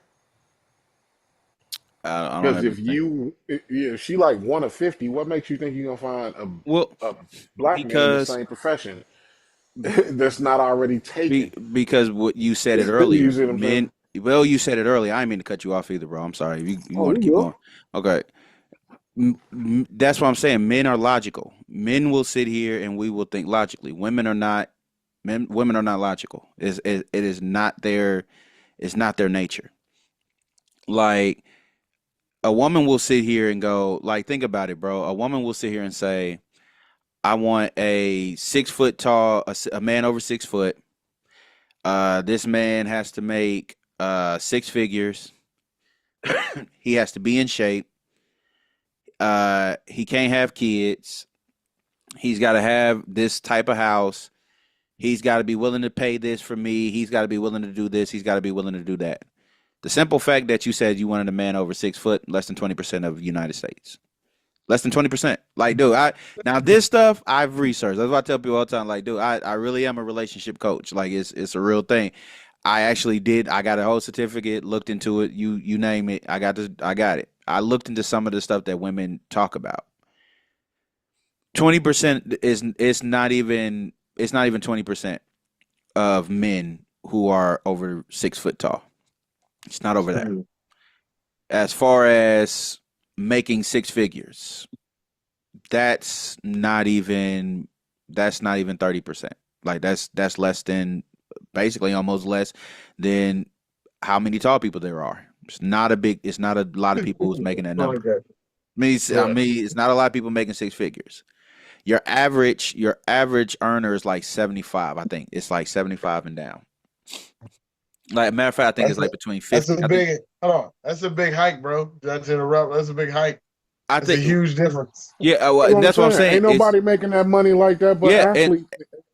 I don't Because ever think. if she like 1 of 50, what makes you think you're gonna find Well, a black man in the because same profession that's not already taken? because what you said it You earlier, see what I'm men. saying? Well, you said it earlier. I didn't mean to cut you off either, bro. I'm sorry. You Oh, want to you keep go. going? Okay. That's what I'm saying. Men are logical. Men will sit here and we will think logically. Women are not. Women are not logical. It is not their. It's not their nature. Like a woman will sit here and go. Like think about it, bro. A woman will sit here and say, "I want a 6 foot tall, a man over 6 foot. This man has to make six figures. He has to be in shape. He can't have kids. He's got to have this type of house. He's got to be willing to pay this for me. He's got to be willing to do this. He's got to be willing to do that." The simple fact that you said you wanted a man over 6 foot, less than 20% of the United States. Less than 20%. Like, dude, now this stuff I've researched. That's what I tell people all the time. Like, dude, I really am a relationship coach. Like, it's a real thing. I actually did. I got a whole certificate, looked into it. You name it. I got it. I looked into some of the stuff that women talk about. 20% is it's not even 20% of men who are over 6 foot tall. It's not over there. As far as making six figures, that's not even that's not even 30%. Like that's less than basically almost less than how many tall people there are. It's not a lot of people who's making that Like number. that. I Yeah. mean, it's not a lot of people making six figures. Your average earner is like 75, I think. It's like 75 and down. Like matter of fact, I think That's it's a like between that's 50. a big hold on. That's a big hike, bro. That's interrupt. That's a big hike. I That's a think huge difference. yeah, That's what I'm that's what I'm saying. saying. Ain't It's nobody making that money like that but yeah, and athletes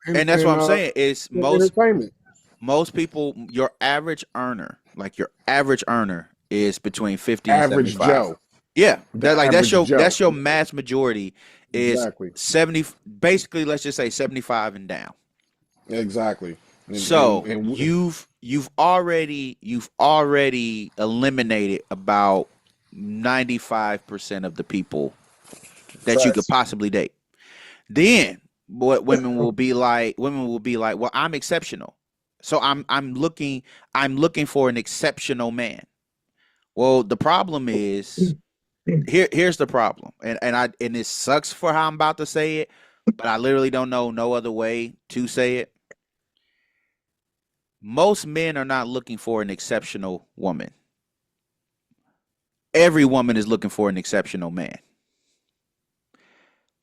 in, and that's what in I'm saying. It's entertainment. most people, your average earner, like your average earner is between 50 and Average 75. Joe. Yeah. The That's average Joe. your mass majority is Exactly. 70, basically let's just say 75 and down. Exactly. And and, So and w- you've already eliminated about 95% of the people that you could Facts. possibly date. Then what women will be like, well, I'm exceptional. So I'm looking for an exceptional man. Well, the problem is here's the problem. And it sucks for how I'm about to say it, but I literally don't know no other way to say it. Most men are not looking for an exceptional woman. Every woman is looking for an exceptional man.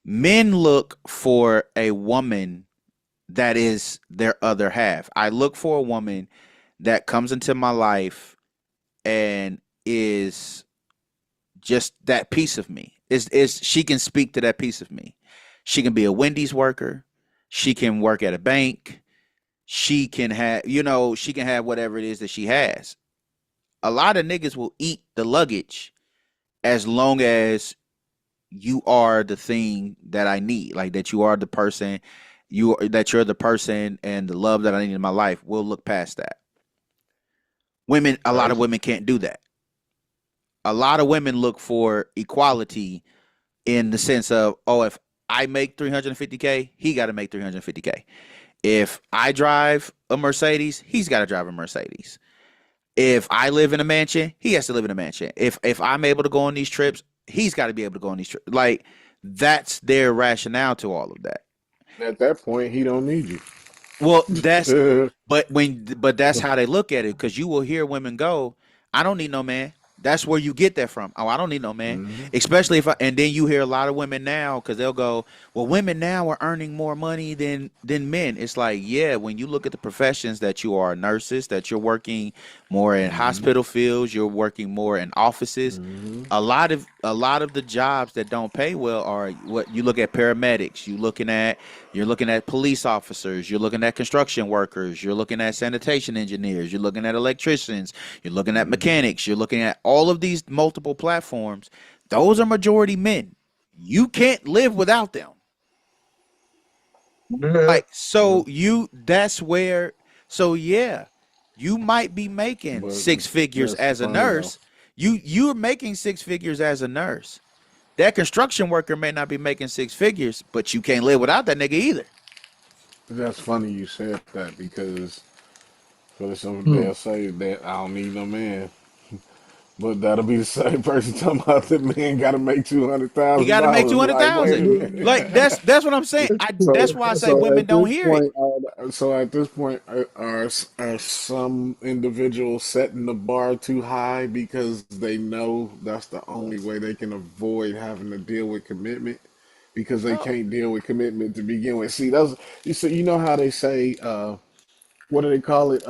Men look for a woman that is their other half. I look for a woman that comes into my life and is just that piece of me. Is she can speak to that piece of me. She can be a Wendy's worker. She can work at a bank. She can have, she can have whatever it is that she has. A lot of niggas will eat the luggage as long as you are the thing that I need, like that you are the person, you're the person and the love that I need in my life. We'll look past that. A lot of Crazy. women can't do that. A lot of women look for equality in the sense of, oh, if I make 350K, he got to make 350K. If I drive a Mercedes, he's got to drive a Mercedes. If I live in a mansion, he has to live in a mansion. If I'm able to go on these trips, he's got to be able to go on these trips. Like that's their rationale to all of that. At that point, he don't need you. Well, but that's how they look at it because you will hear women go, "I don't need no man." That's where you get that from. Oh, I don't need no man. Mhm. Especially and then you hear a lot of women now because they'll go, well, women now are earning more money than men. It's like, yeah, when you look at the professions that you are nurses, that you're working more in Mhm. hospital fields, you're working more in offices. Mhm. A lot of the jobs that don't pay well are what you look at paramedics, you're looking at police officers, you're looking at construction workers, you're looking at sanitation engineers, you're looking at electricians, you're looking at Mhm. mechanics, you're looking at all of these multiple platforms. Those are majority men. You can't live without them. Yeah. Like that's where so yeah, you might be making But six figures that's as a funny though. nurse. You're making six figures as a nurse. That construction worker may not be making six figures, but you can't live without that nigga either. That's funny you said that because for some Hmm. they'll say that I don't need no man, but that'll be the same person talking about the man got to make two hundred He thousand got to make dollars. two hundred Like, wait thousand. a Like minute. that's what I'm saying. So, That's why I say so women at don't this hear it. point, are some individuals setting the bar too high because they know that's the only way they can avoid having to deal with commitment because they No, can't deal with commitment to begin with. See, that's you know how they say, what do they call it?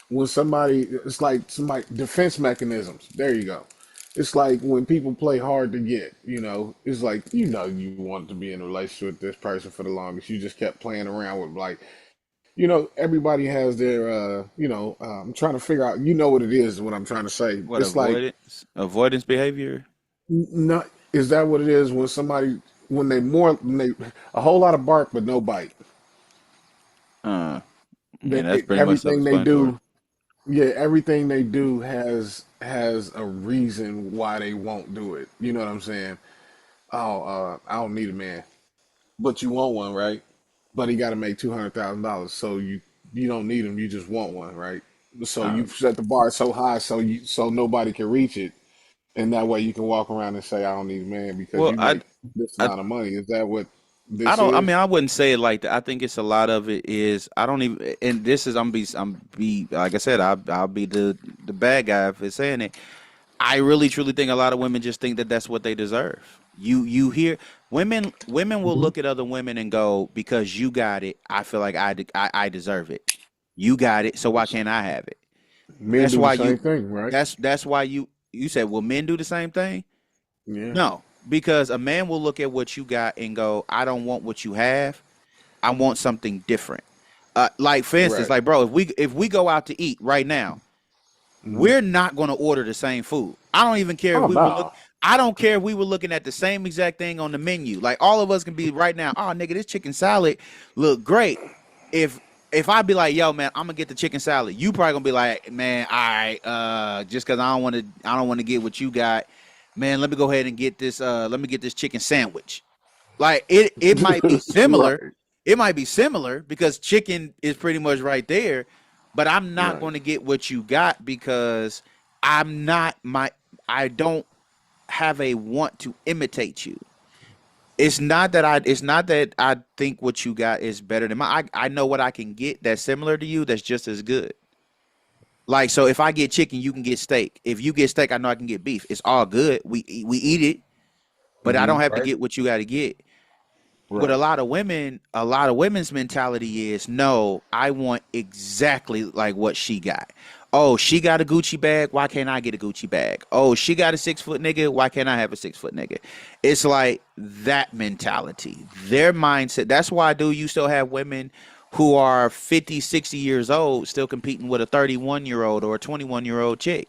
When somebody, it's like somebody defense mechanisms. There you go. It's like when people play hard to get, it's like you want to be in a relationship with this person for the longest. You just kept playing around with like, everybody has their I'm trying to figure out, what it is, what I'm trying to say. what It's like avoidance behavior. not is that what it is when somebody when they a whole lot of bark but no bite. Uh, They, and that's pretty much everything they self-explanatory. do Yeah, everything they do has a reason why they won't do it. You know what I'm saying? Oh, I don't need a man, but you want one, right? But he got to make $200,000, so you don't need him. You just want one, right? So Uh, you set the bar so high so nobody can reach it, and that way you can walk around and say I don't need a man because well, you I make this I amount of money. Is that what I this don't. I is? mean, I wouldn't say it like that. I think it's a lot of it is. I don't even. And this is. I'm be. Like I said. I'll be the bad guy for saying it. I really truly think a lot of women just think that that's what they deserve. You hear women will Mhm. look at other women and go because you got it. I feel like I deserve it. You got it, so why can't I have it? Men That's do the why same you. thing, right? That's why you said. Will men do the same thing? Yeah, No, because a man will look at what you got and go, I don't want what you have. I want something different. Like for instance, right. like bro, if we go out to eat right now, Hmm. we're not going to order the same food. I don't even care if Oh we were look. no. I don't care if we were looking at the same exact thing on the menu. Like all of us can be right now. Oh, nigga, this chicken salad look great. If if I be like, yo, man, I'm gonna get the chicken salad, you probably gonna be like, man, all right, just cause I don't want to get what you got, man. Let me go ahead and get this. Let me get this chicken sandwich. Like it might be Right, similar. It might be similar because chicken is pretty much right there, but I'm not right. going to get what you got because I'm not my. I don't have a want to imitate you. It's not that I think what you got is better than mine. I know what I can get that's similar to you that's just as good. Like, so if I get chicken, you can get steak. If you get steak, I know I can get beef. It's all good. We eat it, but I Hmm. don't have to Right? get what you got to get. With Right. a lot of women's mentality is no, I want exactly like what she got. Oh, she got a Gucci bag. Why can't I get a Gucci bag? Oh, she got a 6 foot nigga. Why can't I have a 6 foot nigga? It's like that mentality, their mindset. That's why, do you still have women who are 50, 60 years old still competing with a 31-year-old or a 21-year-old chick?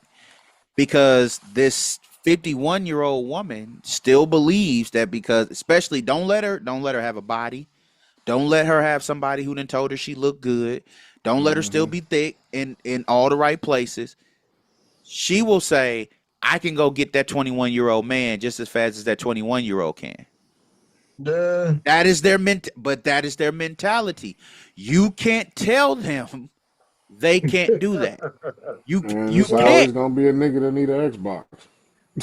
Because this 51-year-old woman still believes that, because especially don't let her have a body, don't let her have somebody who done told her she looked good, don't let her still Hmm. be thick in all the right places. She will say, I can go get that 21-year-old man just as fast as that 21-year-old can. Yeah. That is their but that is their mentality. You can't tell them they can't do that. And You it's Well, can't. always gonna be a nigga that need an Xbox.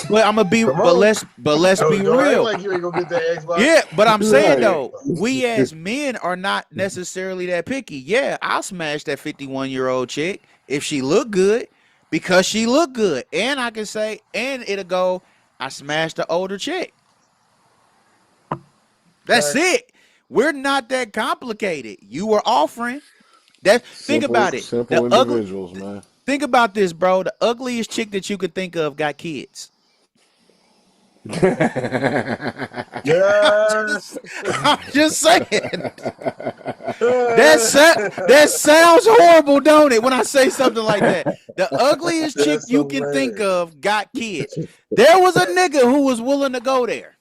But I'm gonna be come on. but let's be Don't act real. like you ain't gonna get that Xbox. Yeah, but I'm You will saying get Right. that though, Xbox. we as men are not necessarily that picky. Yeah, I'll smash that 51-year-old chick if she look good, because she look good. And I can say, and it'll go, I smashed the older chick. That's Facts. it. We're not that complicated. You were offering that. Think about it. The Simple ugly individuals, man. think about this, bro. The ugliest chick that you could think of got kids. Yeah. I'm just saying. That sounds horrible, don't it? When I say something like that, the ugliest chick That's you can think hilarious. of got kids. There was a nigga who was willing to go there.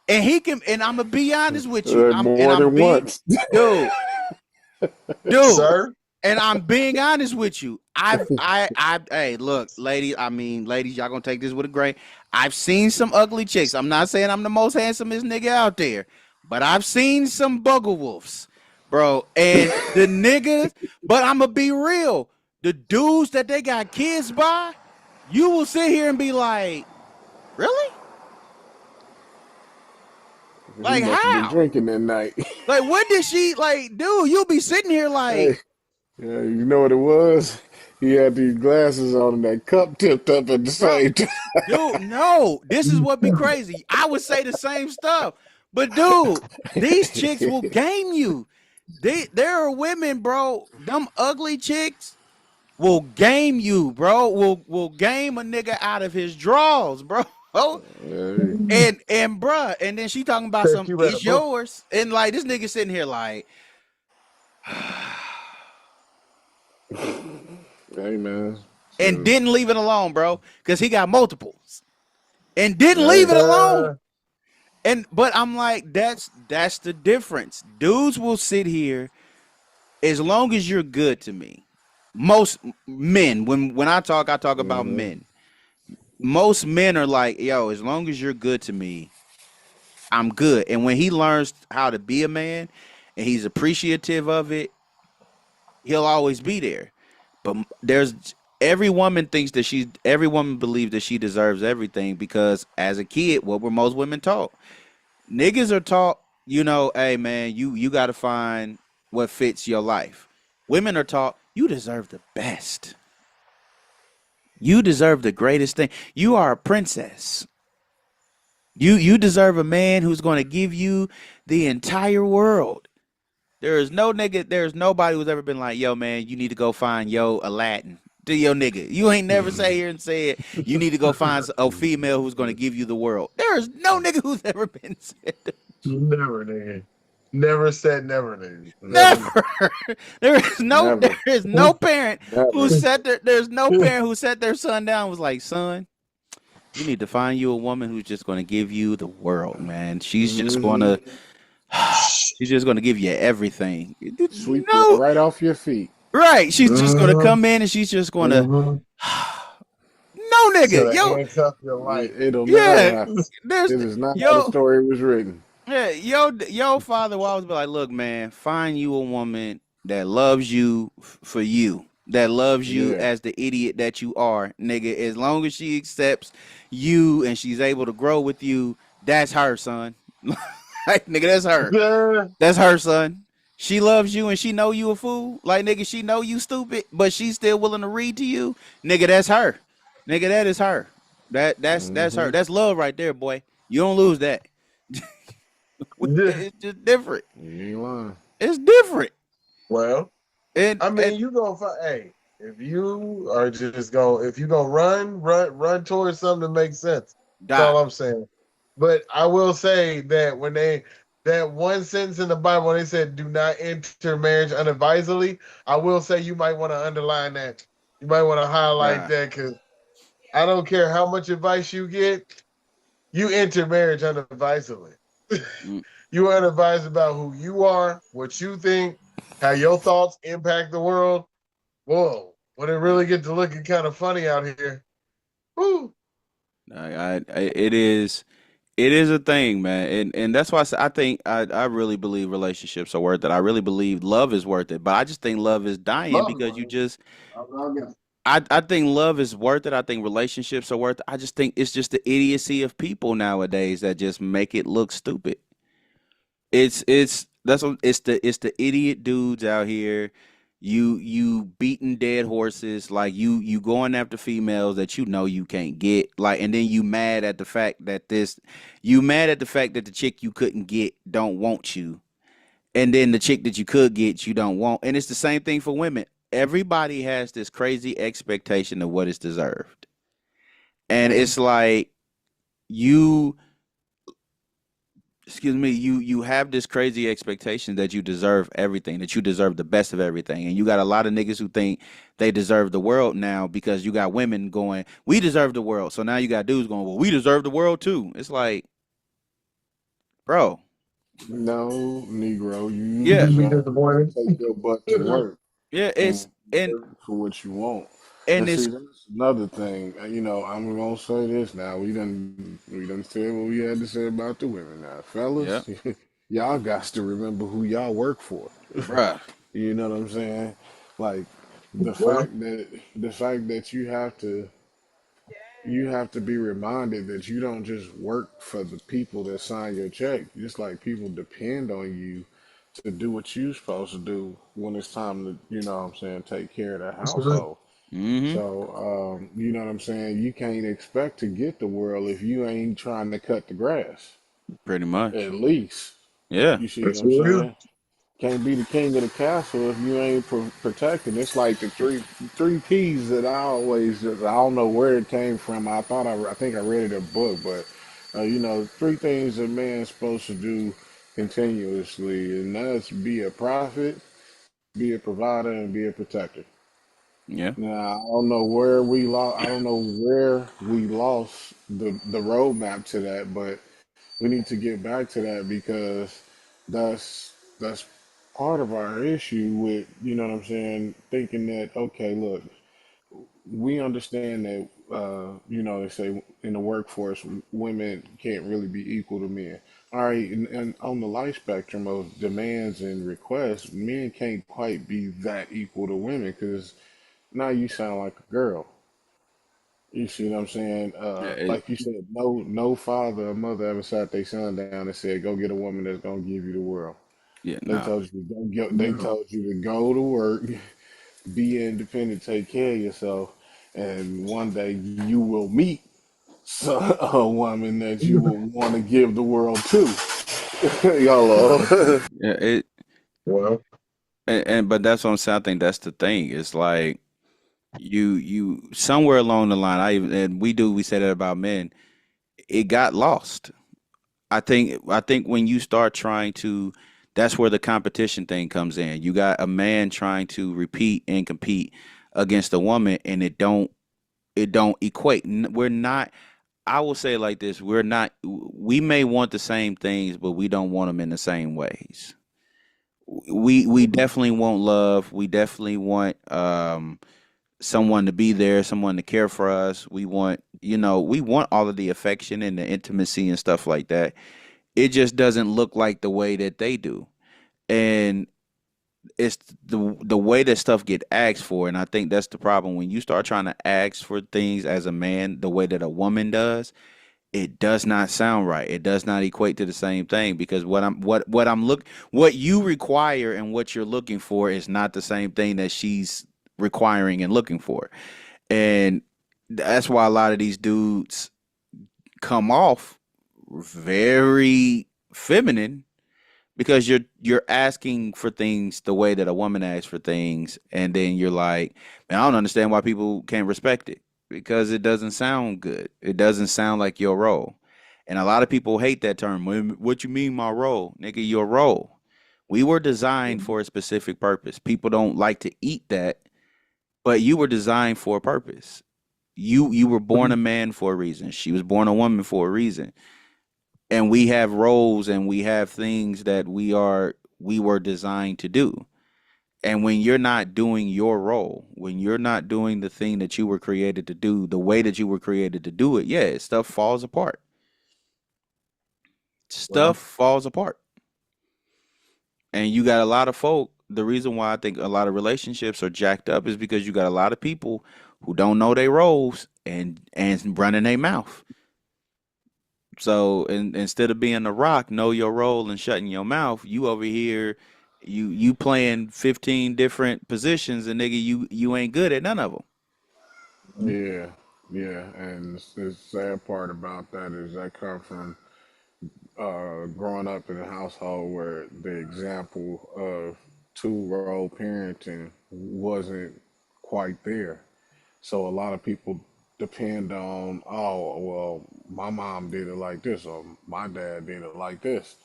And he can. And I'm gonna be honest with you. More than once. Dude, dude. Sir? And I'm being honest with you. Hey, look, ladies. I mean, ladies, y'all gonna take this with a grain. I've seen some ugly chicks. I'm not saying I'm the most handsomest nigga out there, but I've seen some bugger wolves, bro. And the niggas, but I'm gonna be real. The dudes that they got kids by, you will sit here and be like, really? He Like must have been how? drinking that night. Like what did she like? Dude, you'll be sitting here Hey, like, yeah, you know what it was? He had these glasses on and that cup tipped up at the bro. same time. Dude, no, this is what be crazy. I would say the same stuff, but dude, these chicks will game you. There are women, bro. Them ugly chicks will game you, bro. Will game a nigga out of his drawers, bro. Hey, And bruh, and then she talking about Take some, you at a it's book. yours, and like this nigga sitting here like, hey man. and Shoot. didn't leave it alone, bro, because he got multiples, and didn't leave Hey, it alone. Uh, And but I'm like, that's the difference. Dudes will sit here as long as you're good to me. Most men, when I talk about hmm men. Most men are like, yo, as long as you're good to me, I'm good. And when he learns how to be a man and he's appreciative of it, he'll always be there. But there's every woman believes that she deserves everything because as a kid, what were most women taught? Niggas are taught, hey man, you got to find what fits your life. Women are taught you deserve the best. You deserve the greatest thing. You are a princess. You deserve a man who's going to give you the entire world. There's nobody who's ever been like, yo, man, you need to go find Aladdin. To your nigga. You ain't never say here and said you need to go find a female who's going to give you the world. There is no nigga who's ever been said that. never, nigga. Never said never, nigga. Never. Never. There Never. is no parent who Never. there's no parent who sat their son down and was like, son, you need to find you a woman who's just going to give you the world, man. She's just going hmm to She's just gonna give you everything. Sweep you No, right off your feet. right? She's just gonna Mm-hmm. come in and she's just gonna, Mm-hmm. no, It's nigga, gonna yo, handcuff your life. It'll never yeah, happen. there's It is not how the yo, story was written. yeah, yo, father will always be like, look, man, find you a woman that loves you for you, that loves you Yeah. as the idiot that you are, nigga. As long as she accepts you and she's able to grow with you, that's her, son. Like, nigga, that's her. Yeah. That's her, son. She loves you and she know you a fool. Like, nigga, she know you stupid, but she's still willing to read to you. Nigga, that's her. Nigga, that is her. That's her. Hmm. That's love right there, boy. You don't lose that. Yeah. It's just different. You ain't lying. It's different. Well, I And mean, you gonna find. Hey, if you are just go, if you gonna run towards something that makes sense. That's Doc, all I'm saying. But I will say that when that one sentence in the Bible when they said "Do not enter marriage unadvisedly," I will say you might want to underline that. You might want to highlight nah. that because I don't care how much advice you get, you enter marriage unadvisedly. Mm, You are unadvised about who you are, what you think, how your thoughts impact the world. Whoa, when it nah. really get to looking kind of funny out here. Woo. It is a thing, man, and that's why I think I really believe relationships are worth it. I really believe love is worth it, but I just think love is dying Love because you money. just I'll get I think love is worth it. I think relationships are worth it. I just think it's just the idiocy of people nowadays that just make it look stupid. It's that's what it's the idiot dudes out here. You beating dead horses, like you going after females that you know you can't get, like, and then you mad at the fact that the chick you couldn't get don't want you, and then the chick that you could get you don't want, and it's the same thing for women. Everybody has this crazy expectation of what is deserved, and it's like you excuse me, you have this crazy expectation that you deserve everything, that you deserve the best of everything. And you got a lot of niggas who think they deserve the world now because you got women going, we deserve the world. So now you got dudes going, well, we deserve the world too. It's like, bro, No, Negro, you yeah, you be deserve disappointed. to take your butt to work yeah, and it's work for what you want. and And it's see, that's another thing. I'm gonna say this now. We done said what we had to say about the women. Now, yeah, fellas, y'all got to remember who y'all work for. bruh, You know what I'm saying? Like Well, the fact that you have to be reminded that you don't just work for the people that sign your check. Just like people depend on you to do what you're supposed to do when it's time to, what I'm saying, take care of the household. mm-hmm, So, you know what I'm saying? You can't expect to get the world if you ain't trying to cut the grass, pretty much, at least. yeah, You see what that's I'm real. saying? Can't be the king of the castle if you ain't protecting. It's like the three P's that I don't know where it came from. I think I read it in a book, but three things a man's supposed to do continuously, and that's be a prophet, be a provider, and be a protector. yeah, Now I don't know where we lost. I don't know where we lost the roadmap to that, but we need to get back to that because that's part of our issue with, what I'm saying, thinking that, okay, look, we understand that, they say in the workforce women can't really be equal to men. All right, and on the life spectrum of demands and requests, men can't quite be that equal to women because now you sound like a girl. You see what I'm saying? yeah, Like you said, no father or mother ever sat their son down and said, "Go get a woman that's gonna give you the world." yeah, They nah, told you to go get. They No. told you to go to work, be independent, take care of yourself, and one day you will meet a woman that you will want to give the world to. Y'all, yeah, Well, and but that's what I'm saying. I think that's the thing. It's like you somewhere along the line. And we say that about men. It got lost. I think when you start trying to, that's where the competition thing comes in. You got a man trying to repeat and compete against a woman, and it don't equate. We're not. I will say it like this: we're not. We may want the same things, but we don't want them in the same ways. we definitely want love. We definitely want someone to be there, someone to care for us. We want, we want all of the affection and the intimacy and stuff like that. It just doesn't look like the way that they do. And it's the way that stuff get asked for, and I think that's the problem when you start trying to ask for things as a man the way that a woman does. It does not sound right. It does not equate to the same thing because what you require and what you're looking for is not the same thing that she's requiring and looking for. And that's why a lot of these dudes come off very feminine because you're asking for things the way that a woman asks for things, and then you're like, man, I don't understand why people can't respect it because it doesn't sound good. It doesn't sound like your role, and a lot of people hate that term. What you mean, my role, nigga? Your role. We were designed for a specific purpose. People don't like to eat that, but you were designed for a purpose. You were born a man for a reason. She was born a woman for a reason, and we have roles and we have things that we were designed to do. And when you're not doing your role, when you're not doing the thing that you were created to do the way that you were created to do it, yeah, stuff falls apart. Well, Stuff falls apart. And you got a lot of folk. The reason why I think a lot of relationships are jacked up is because you got a lot of people who don't know their roles and running their mouth. So instead of being the rock, know your role and shutting your mouth, you over here, you playing 15 different positions, and nigga, you ain't good at none of them. Yeah, yeah, and the sad part about that is that come from growing up in a household where the example of two-role parenting wasn't quite there. So a lot of people depend on, oh, well, my mom did it like this, or my dad did it like this,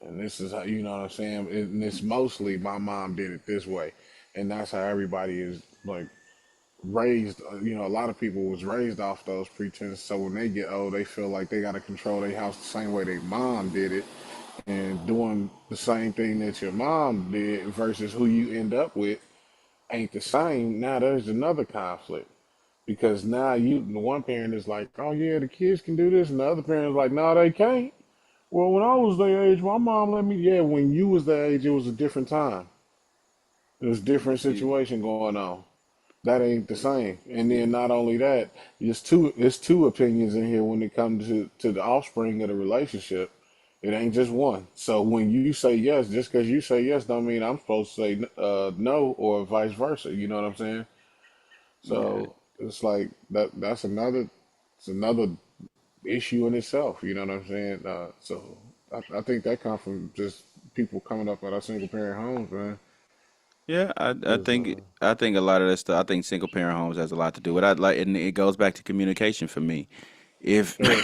and this is how, you know what I'm saying? And it's mostly my mom did it this way, and that's how everybody is like raised. A lot of people was raised off those pretenses. So when they get old, they feel like they got to control their house the same way their mom did it, and doing the same thing that your mom did versus who you end up with ain't the same. Now there's another conflict because now the one parent is like, oh yeah, the kids can do this, and the other parent is like, no, they can't. Well, when I was their age, my mom let me. Yeah, when you was that age, it was a different time. It was a different See, situation going on. That ain't the same. And then not only that, it's two opinions in here when it comes to the offspring of the relationship. It ain't just one. So when you say yes, just because you say yes, don't mean I'm supposed to say no, or vice versa. You know what I'm saying? yeah, So it's like that. It's another issue in itself. You know what I'm saying? So I think that comes from just people coming up out of single parent homes, man. yeah. I 'Cause, think I think a lot of that stuff. I think single parent homes has a lot to do with. I like, and it goes back to communication for me. If yeah,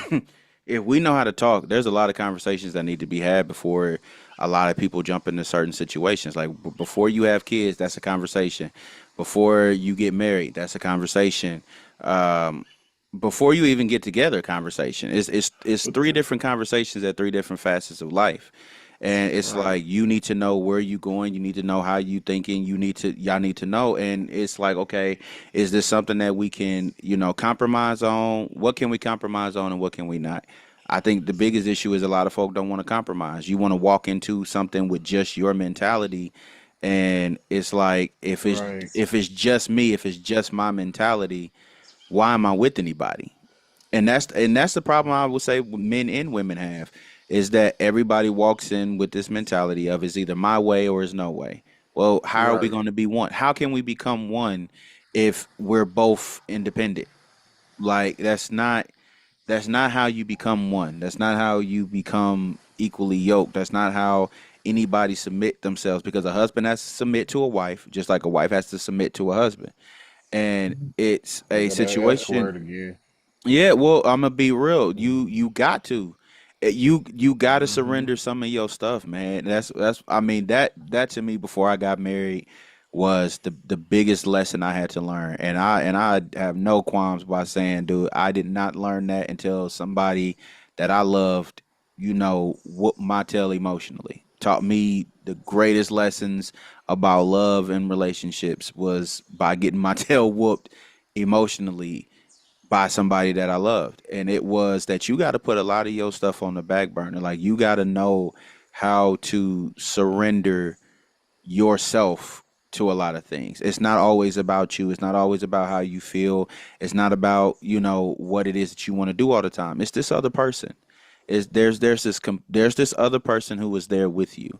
if we know how to talk, there's a lot of conversations that need to be had before a lot of people jump into certain situations. Like before you have kids, that's a conversation. Before you get married, that's a conversation. Um, before you even get together, conversation. It's but, three different conversations at three different facets of life. And it's right. like you need to know where you going, you need to know how you thinking, y'all need to know. And it's like, okay, is this something that we can, compromise on? What can we compromise on and what can we not? I think the biggest issue is a lot of folk don't want to compromise. You want to walk into something with just your mentality, and it's like Right. if it's just me, if it's just my mentality, why am I with anybody? And that's the problem I would say men and women have is that everybody walks in with this mentality of it's either my way or it's no way. Well, how are we Right. going to be one? How can we become one if we're both independent? Like that's not how you become one. That's not how you become equally yoked. That's not how anybody submit themselves because a husband has to submit to a wife just like a wife has to submit to a husband. And it's a Yeah, that S situation. word again. Yeah, well, I'm gonna be real. You got to. You got to Hmm. surrender some of your stuff, man. That's I mean that to me before I got married was the biggest lesson I had to learn. And I have no qualms by saying, dude, I did not learn that until somebody that I loved, whooped my tail emotionally. taught me the greatest lessons about love and relationships was by getting my tail whooped emotionally by somebody that I loved. And it was that you got to put a lot of your stuff on the back burner. Like you got to know how to surrender yourself to a lot of things. It's not always about you. It's not always about how you feel. It's not about, what it is that you want to do all the time. It's this other person. Is there's this other person who is there with you.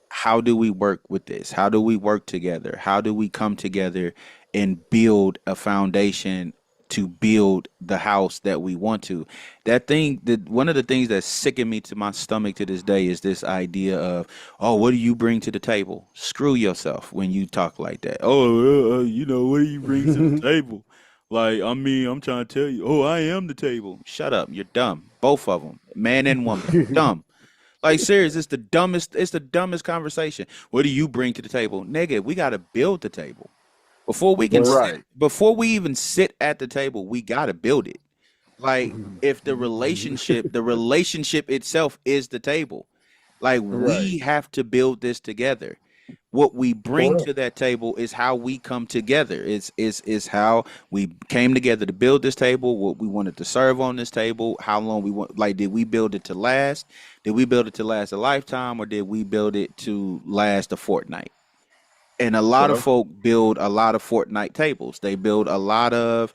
How do we work with this? How do we work together? How do we come together and build a foundation to build the house that we want to? That one of the things that's sicking me to my stomach to this day is this idea of, oh, what do you bring to the table? Screw yourself when you talk like that. Oh, what do you bring to the table? Like, I mean, I'm trying to tell you, oh, I am the table. Shut up. You're dumb. Both of them, man and woman, dumb. Like serious, it's the dumbest conversation. What do you bring to the table? Nigga, we gotta build the table. Before we can But sit, before we even sit at the table, we gotta build it. Like if the relationship itself is the table. Like right, we have to build this together. What we bring Correct. to that table is how we come together. It's how we came together to build this table, what we wanted to serve on this table, how long we want, like, did we build it to last? Did we build it to last a lifetime, or did we build it to last a fortnight? And a lot of Okay. folk build a lot of Fortnite tables. They build a lot of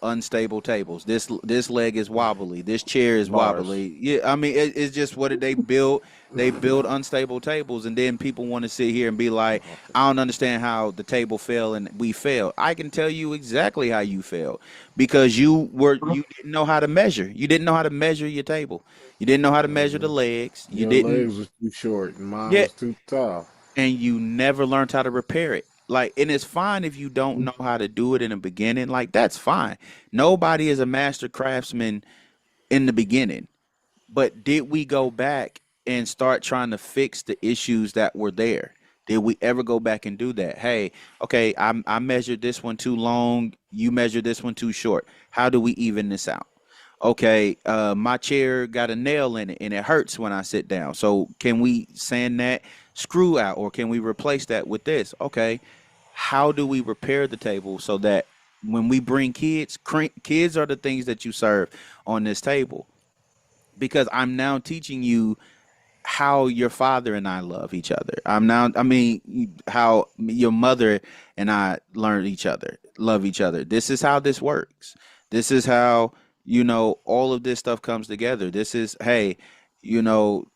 unstable tables. This leg is wobbly. This chair is Bars. wobbly. Yeah, I mean it's just what they build. They build unstable tables, and then people want to sit here and be like, I don't understand how the table fell and we failed. I can tell you exactly how you failed because you didn't know how to measure. You didn't know how to measure your table. You didn't know how to measure the hmm legs. You your didn't. legs was too short and mine Yeah, was too tall. and you never learned how to repair it. Like, and it's fine if you don't know how to do it in the beginning. Like, that's fine. Nobody is a master craftsman in the beginning. But did we go back and start trying to fix the issues that were there? Did we ever go back and do that? Hey, okay, I measured this one too long. You measured this one too short. How do we even this out? Okay, my chair got a nail in it and it hurts when I sit down. So can we sand that screw out, or can we replace that with this? Okay, how do we repair the table so that when we bring kids are the things that you serve on this table, because I'm now teaching you how your father and I love each other. I mean, how your mother and I learn each other, love each other. This is how this works. This is how, all of this stuff comes together. Hey, you know,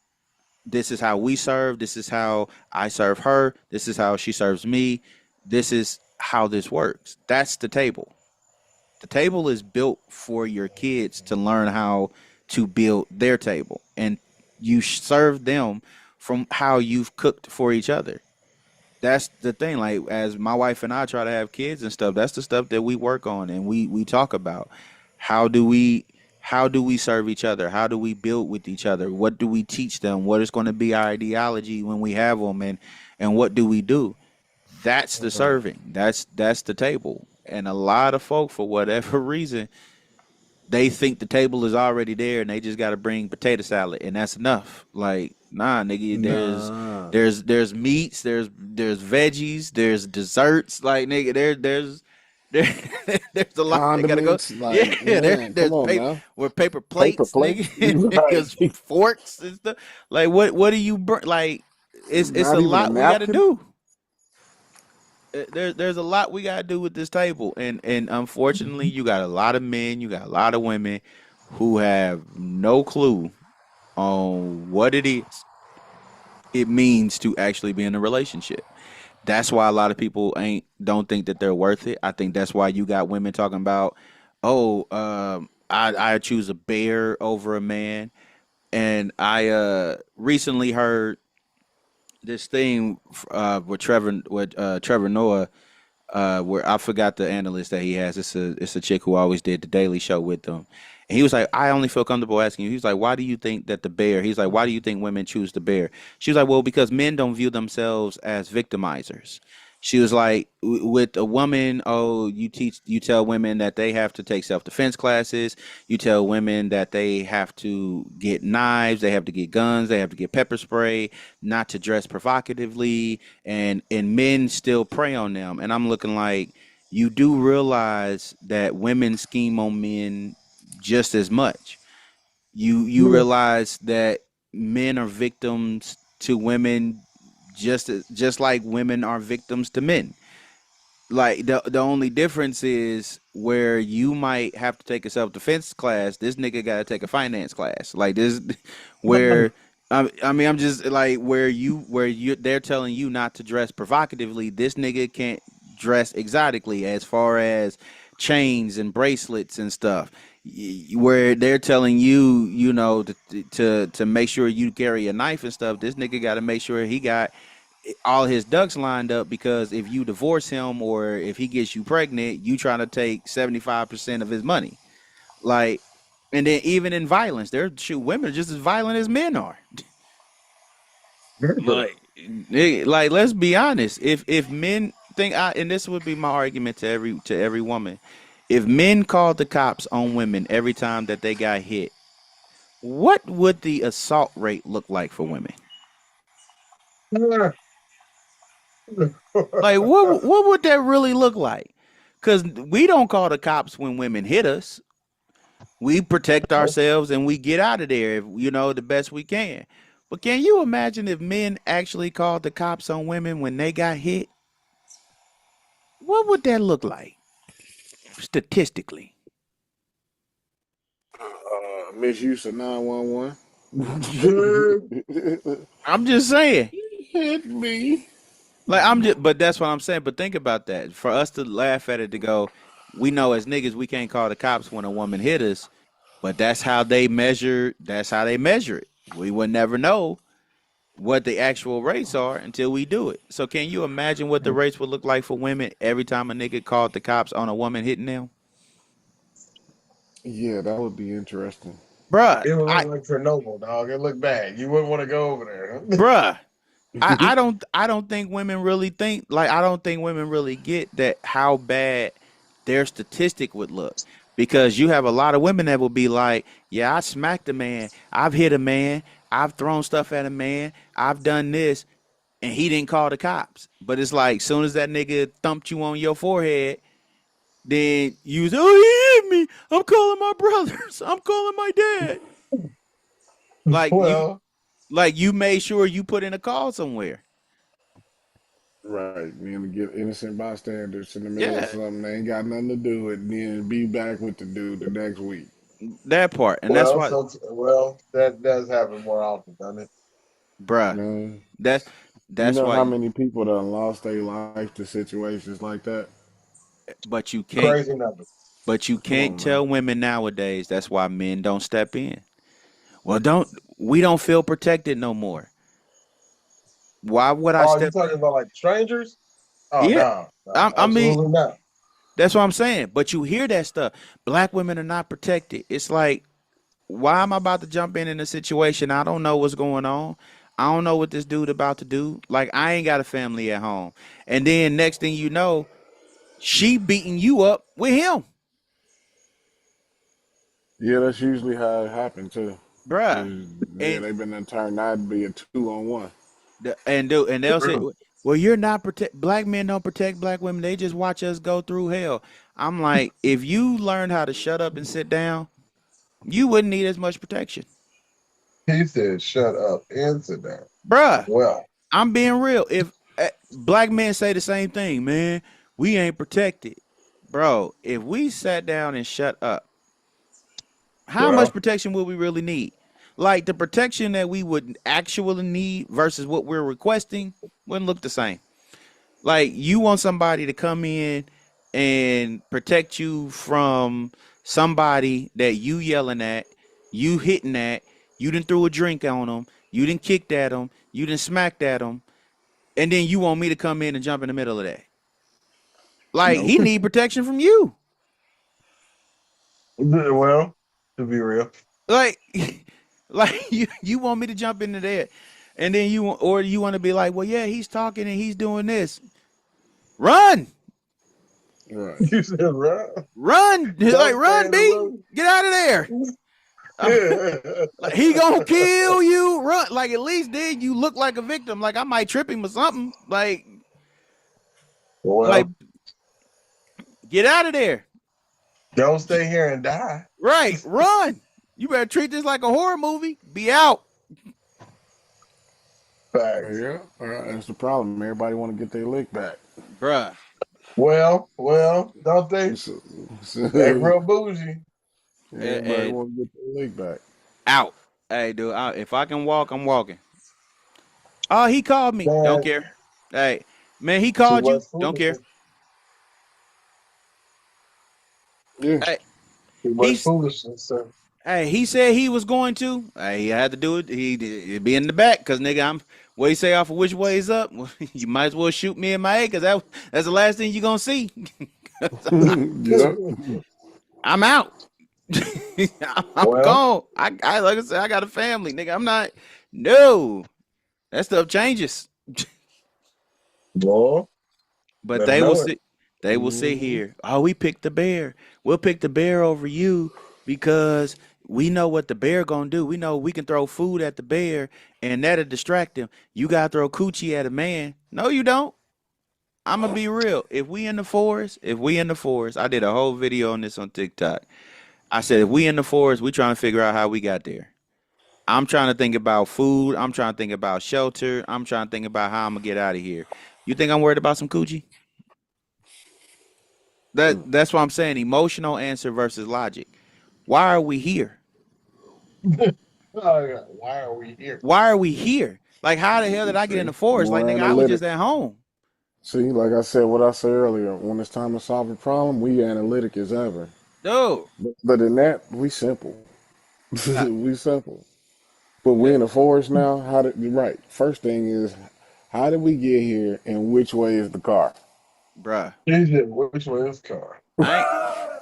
this is how we serve. This is how I serve her. This is how she serves me. This is how this works. That's the table. The table is built for your kids to learn how to build their table, and you serve them from how you've cooked for each other. That's the thing. Like, as my wife and I try to have kids and stuff, that's the stuff that we work on and we talk about. How do we how do we serve each other? How do we build with each other? What do we teach them? What is going to be our ideology when we have them, and what do we do? That's the Okay. serving. That's the table. And a lot of folk, for whatever reason, they think the table is already there and they just got to bring potato salad and that's enough. Like, nah, nigga, there's Nah. there's there's meats, there's veggies, there's desserts. Like, nigga, there there's a lot that gotta go. Condiments, Yeah, like man, come there's on paper now, with paper paper plates, plate, nigga. right? There's forks and stuff. Like, what do you bring? Like, it's Not a even a lot we got to napkin. do. There's a lot we gotta do with this table, and unfortunately, you got a lot of men, you got a lot of women who have no clue on what it means to actually be in a relationship. That's why a lot of people ain't don't think that they're worth it. I think that's why you got women talking about, oh, I choose a bear over a man, and I recently heard this thing with Trevor Noah, where I forgot the analyst that he has. It's a chick who always did the Daily Show with them, and he was like, I only feel comfortable asking you. He was like, why do you think that the bear? He's like, why do you think women choose the bear? She was like, well, because men don't view themselves as victimizers. She was like, with a woman, oh, you tell women that they have to take self defense classes. You tell women that they have to get knives, they have to get guns, they have to get pepper spray, not to dress provocatively, and men still prey on them. And I'm looking like, you do realize that women scheme on men just as much. You Yeah. realize that men are victims to women just like women are victims to men. Like the only difference is where you might have to take a self defense class, this nigga got to take a finance class. Like this, where I mean, I'm just like where you they're telling you not to dress provocatively. This nigga can't dress exotically as far as chains and bracelets and stuff. Where they're telling you, you know, to make sure you carry a knife and stuff. This nigga got to make sure he got all his ducks lined up, because if you divorce him or if he gets you pregnant, you trying to take 75% of his money. Like, and then even in violence, they're shoot women are just as violent as men are. Very true. Like, like let's be honest. If men think, and this would be my argument to every woman, if men called the cops on women every time that they got hit, what would the assault rate look like for women? Like, what would that really look like? Because we don't call the cops when women hit us. We protect ourselves and we get out of there, if, you know, the best we can. But can you imagine if men actually called the cops on women when they got hit? What would that look like statistically? Misuse of 911. I'm just saying. Hit me. Like, I'm just, but that's what I'm saying. But think about that. For us to laugh at it, to go, we know as niggas we can't call the cops when a woman hit us, but that's how they measure. That's how they measure it. We would never know what the actual rates are until we do it. So can you imagine what the rates would look like for women every time a nigga called the cops on a woman hitting them? Yeah, that would be interesting. Bruh, It would look like Chernobyl, dog. It looked bad. You wouldn't want to go over there. bruh, I don't think women really think, like, I don't think women really get that how bad their statistic would look, because you have a lot of women that will be like, yeah, I smacked a man, I've hit a man, I've thrown stuff at a man, I've done this, and he didn't call the cops. But it's like, soon as that nigga thumped you on your forehead, then you say, oh, he hit me, I'm calling my brothers, I'm calling my dad. Like you, Well, like you made sure you put in a call somewhere. Right. Then to get innocent bystanders in the middle of Yeah, something they ain't got nothing to do with, and then be back with the dude the next week. that part, and that's well, why, well, that does happen more often, doesn't it? bruh. Man, That's you that's know how why. many people that lost their life to situations like that? But you can't. Crazy numbers. But you Come can't on, man. tell women nowadays. That's why men don't step in. Well, don't we don't feel protected no more. Why would I Oh, you step? talking about like strangers? Oh Yeah, no, no, I mean absolutely not. that's what I'm saying. But you hear that stuff. Black women are not protected. It's like, why am I about to jump in a situation I don't know what's going on? I don't know what this dude about to do. Like, I ain't got a family at home, and then next thing you know, she beating you up with him, Yeah, that's usually how it happened too. bruh. Cause yeah, And they've been turned out to be a 2-on-1. and they'll say, well, you're not protect black men don't protect black women. They just watch us go through hell. I'm like, if you learned how to shut up and sit down, you wouldn't need as much protection, He said, "Shut up and sit down." bruh. Well, I'm being real. If black men say the same thing, man, we ain't protected, bro. If we sat down and shut up, how much well, protection would we really need? Like, the protection that we would actually need versus what we're requesting wouldn't look the same. Like, you want somebody to come in and protect you from somebody that you yelling at, you hitting at, you didn't throw a drink on them, you didn't kick at them, you didn't smack at them, and then you want me to come in and jump in the middle of that. Like, nope. he need protection from you. Well, to be real, Like, like you want me to jump into that, and then you want to be like, well, yeah, he's talking and he's doing this. Run, Right. You said run. run, like Don't stay run, in the B, room. get out of there. Like he gonna kill you. Run, like at least then you look like a victim. Like I might trip him or something. Like Well, get out of there. don't stay here and die. Right, run. You better treat this like a horror movie. Be out, Facts. Yeah, that's the problem. Everybody want to get their lick back. bruh. Well, don't they? So- They real bougie. Everybody And want to get their lick back. out. Hey, dude, if I can walk, I'm walking. Oh, he called me. Don't Man, care. Hey, man, he too called you. much Don't care. foolishness. Yeah. Hey, Too much he's foolishness, sir. hey, he said he was going to. Hey, he had to do it. He'd be in the back because nigga, I'm what he say off of which way is up. You might as well shoot me in my head because that's the last thing you gonna see. Yeah. I'm out. I'm Well, gone. I like I said, I got a family, nigga. I'm not. No, that stuff changes. boy, But better they will know it. sit. They will sit Mhm. here. Oh, we picked the bear. We'll pick the bear over you because we know what the bear gonna do. We know we can throw food at the bear and that'll distract him. You gotta throw coochie at a man. No, you don't. I'm gonna be real. If we in the forest, I did a whole video on this on TikTok. I said if we in the forest, we trying to figure out how we got there. I'm trying to think about food. I'm trying to think about shelter. I'm trying to think about how I'm gonna get out of here. You think I'm worried about some coochie? That's what I'm saying. Emotional answer versus logic. Why are we here? Oh, yeah. Why are we here? Why are we here? Like how the hell did I get in See, the forest? more Like nigga, I was analytic. just at home. See, like I said, what I said earlier, when it's time to solve a problem, we analytic as ever. Dude. But in that, we simple. Uh, We simple. But we uh, in the forest now. How did right? First thing is, how did we get here, and which way is the car? bruh. He said, which way is car?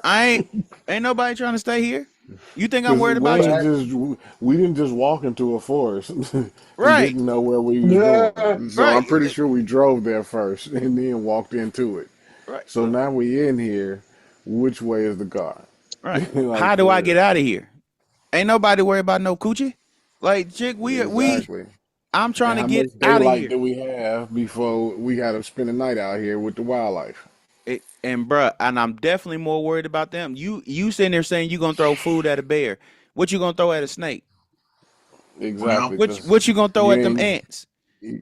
I ain't I ain't nobody trying to stay here. You think I'm Because worried we about you? ain't Fact. just we didn't just walk into a forest and Right. didn't know where we was Yeah. going. So I'm Right. pretty sure we drove there first and then walked into it. Right. So now we in here. Which way is the car? Right. Like How do for I get real. out of here? Ain't nobody worried about no coochie. Like chick, we Exactly. I'm trying And to how get much out of daylight here. do we have before we got to spend the night out here with the wildlife? And bruh, and I'm definitely more worried about them. You sitting there saying you gonna throw food at a bear. What you gonna throw at a snake? Well, Exactly, What because what you gonna throw you at them ain't ants?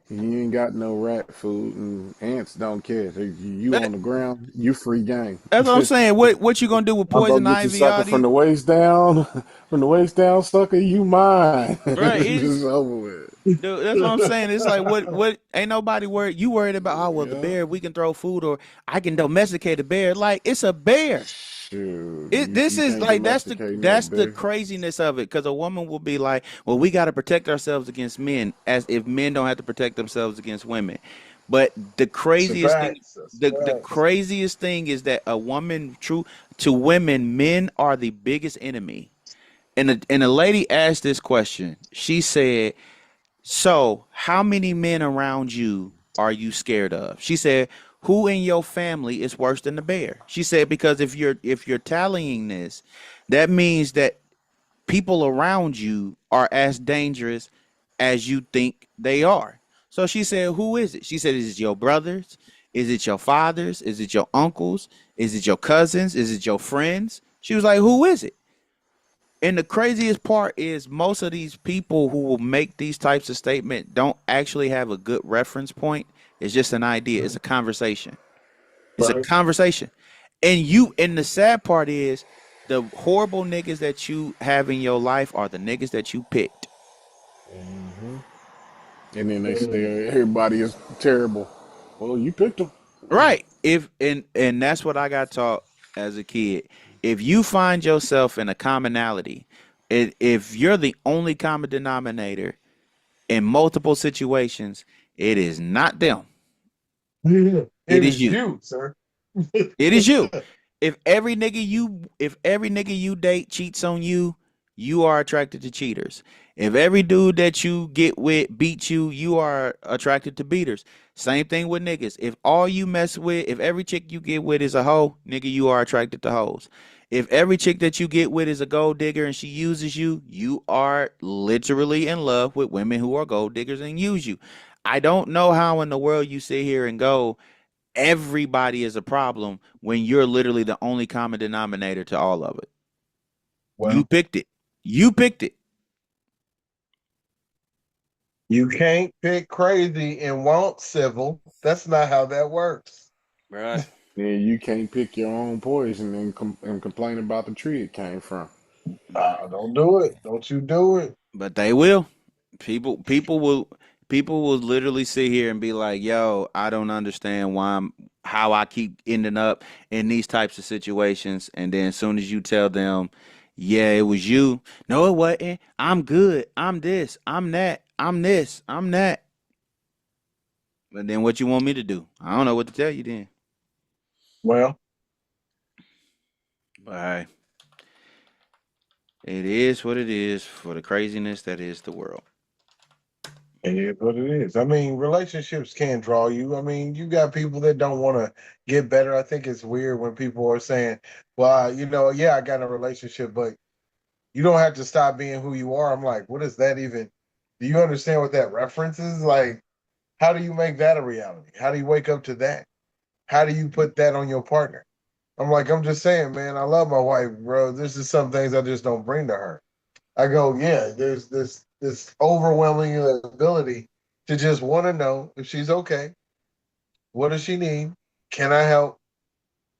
you ain't got no rat food, and ants don't care. You on That, the ground, you free game. that's what I'm saying. What you gonna do with I'm poison gonna get you ivy? sucker All from these the waist down, from the waist down, sucker. You mine. right? Just It's over with. dude, that's what I'm saying. It's like what ain't nobody worried. You worried about oh well the Yeah. bear we can throw food or I can domesticate a bear. Like it's a bear. Shoot, It you, this you is can't like domesticate no that's the bear. craziness of it because a woman will be like, well, we got to protect ourselves against men, as if men don't have to protect themselves against women. But the it's a craziest thing, fact. That's the facts. craziest thing is that a woman, true to women, men are the biggest enemy. And a lady asked this question. She said, so, how many men around you are you scared of? She said, who in your family is worse than the bear? She said, because if you're tallying this, that means that people around you are as dangerous as you think they are. So she said, who is it? She said, is it your brothers? Is it your fathers? Is it your uncles? Is it your cousins? Is it your friends? She was like, who is it? And the craziest part is most of these people who will make these types of statements don't actually have a good reference point. It's just an idea. It's a conversation. It's a Right. conversation. And the sad part is the horrible niggas that you have in your life are the niggas that you picked. Hmm. And then they Mm. say everybody is terrible. Well, you picked them. Right. If and that's what I got taught as a kid. If you find yourself in a commonality, if you're the only common denominator in multiple situations, it is not them. Yeah. It It is is you. you, sir. It is you. If every nigga you date cheats on you, you are attracted to cheaters. If every dude that you get with beats you, you are attracted to beaters. Same thing with niggas. If all you mess with, if every chick you get with is a hoe, nigga, you are attracted to hoes. If every chick that you get with is a gold digger and she uses you, you are literally in love with women who are gold diggers and use you. I don't know how in the world you sit here and go, everybody is a problem when you're literally the only common denominator to all of it. You Well, picked it. You picked it. you can't pick crazy and want civil. That's not how that works. Bruh. Then you can't pick your own poison and complain about the tree it came from. Don't do it. Don't you do it. But they will. People will literally sit here and be like, "Yo, I don't understand how I keep ending up in these types of situations." And then as soon as you tell them, "Yeah, it was you." No, it wasn't. I'm good. I'm this. I'm that. I'm this. I'm that. But then what you want me to do? I don't know what to tell you then. Well, But hey, it is what it is for the craziness that is the world. it is what it is. I mean, relationships can draw you. I mean, you got people that don't want to get better. I think it's weird when people are saying, well, yeah, I got in a relationship, but you don't have to stop being who you are. I'm like, what is that even? Do you understand what that reference is? Like, how do you make that a reality? How do you wake up to that? How do you put that on your partner? I'm like, I'm just saying, man, I love my wife, bro. This is some things I just don't bring to her. I go, yeah, there's this overwhelming ability to just want to know if she's okay. What does she need? Can I help?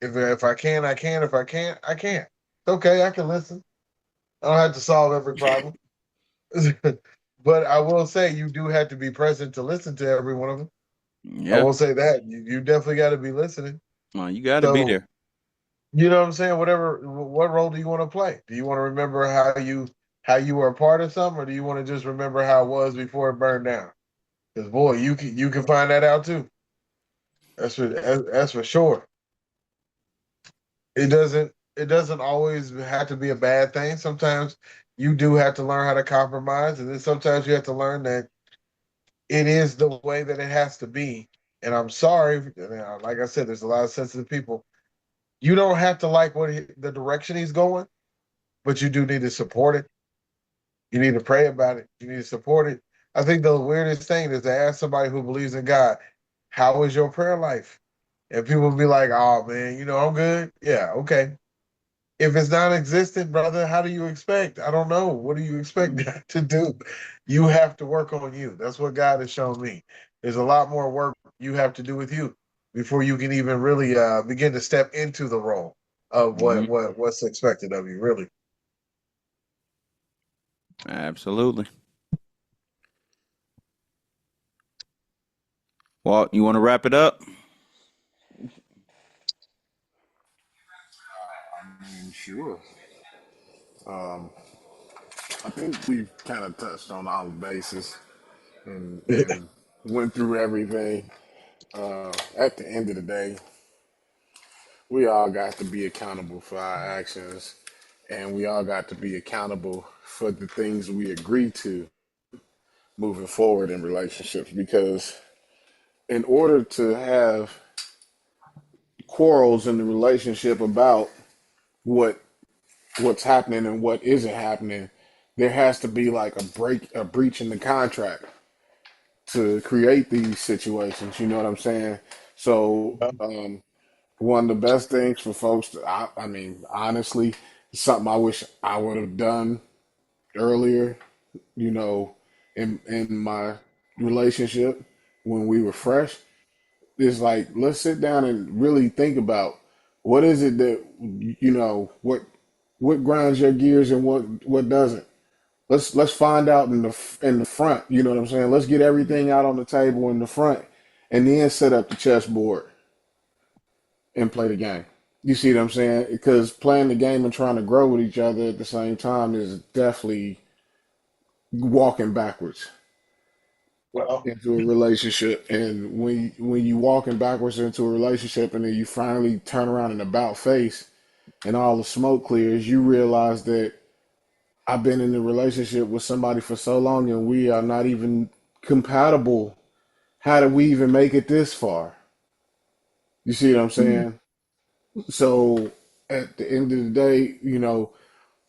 If I can, I can. If I can't, I can't. It's okay, I can listen. I don't have to solve every problem. But I will say you do have to be present to listen to every one of them. I Yeah. will say that. You definitely got to be listening. Well, you got to be So, there. you know what I'm saying? What role do you want to play? Do you want to remember how you were a part of something, or do you want to just remember how it was before it burned down? Because boy, you can find that out too. That's for sure. It doesn't always have to be a bad thing. Sometimes you do have to learn how to compromise, and then sometimes you have to learn that it is the way that it has to be. And I'm sorry, like I said, there's a lot of sensitive people. You don't have to like the direction he's going, but you do need to support it. You need to pray about it. You need to support it. I think the weirdest thing is to ask somebody who believes in God, how is your prayer life? And people will be like, oh man, I'm good. Yeah, okay. If it's non-existent, brother, how do you expect? I don't know. What do you expect God to do? You have to work on you. That's what God has shown me. There's a lot more work you have to do with you before you can even really begin to step into the role of Hmm. what's expected of you. Really. Absolutely. Walt, you want to wrap it up? I mean, sure. Um, I think we've kind of touched on all the bases and went through everything. At the end of the day, we all got to be accountable for our actions, and we all got to be accountable for the things we agree to moving forward in relationships. Because in order to have quarrels in the relationship about what what's happening and what isn't happening, there has to be like a breach in the contract to create these situations. You know what I'm saying? So, one of the best things for folks, I mean, honestly, something I wish I would have done earlier, you know, in my relationship when we were fresh, is like, let's sit down and really think about what is it that, what grinds your gears and what doesn't. Let's find out in the front. You know what I'm saying? Let's get everything out on the table in the front, and then set up the chessboard and play the game. You see what I'm saying? Because playing the game and trying to grow with each other at the same time is definitely walking backwards Well, into a relationship. And when you walking backwards into a relationship, and then you finally turn around and about face, and all the smoke clears, you realize that I've been in a relationship with somebody for so long and we are not even compatible. How did we even make it this far? You see what I'm Mm. saying? So at the end of the day,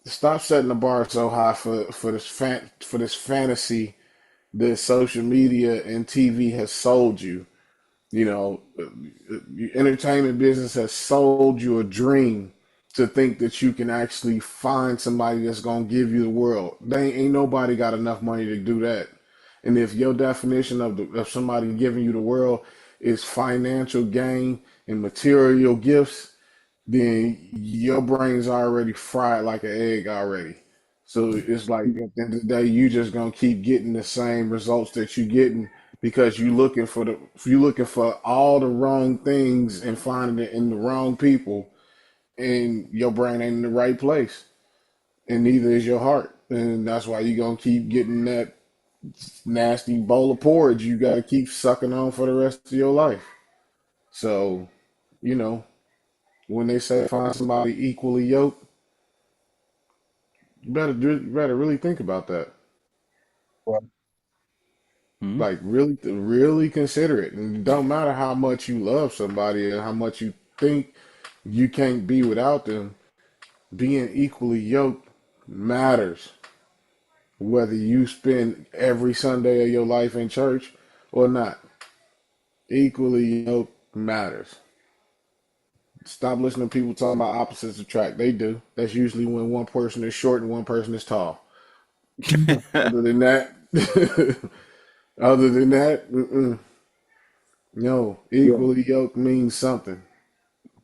stop setting the bar so high for this fantasy that social media and TV has sold you. Entertainment business has sold you a dream to think that you can actually find somebody that's gonna give you the world. They ain't nobody got enough money to do that. And if your definition of somebody giving you the world is financial gain and material gifts, then your brain's already fried like an egg already. So it's like at the end of the day, you just gonna keep getting the same results that you getting because you looking for all the wrong things and finding it in the wrong people, and your brain ain't in the right place, and neither is your heart, and that's why you gonna keep getting that nasty bowl of porridge you gotta keep sucking on for the rest of your life. So, you know, when they say find somebody equally yoked, you better really think about that. Well, Mhm. Like really consider it. And it don't matter how much you love somebody and how much you think you can't be without them. Being equally yoked matters. Whether you spend every Sunday of your life in church or not, equally yoked matters. Stop listening to people talking about opposites attract. They do. That's usually when one person is short and one person is tall. Other than that, other than that, no. yeah. Equally yoked means something.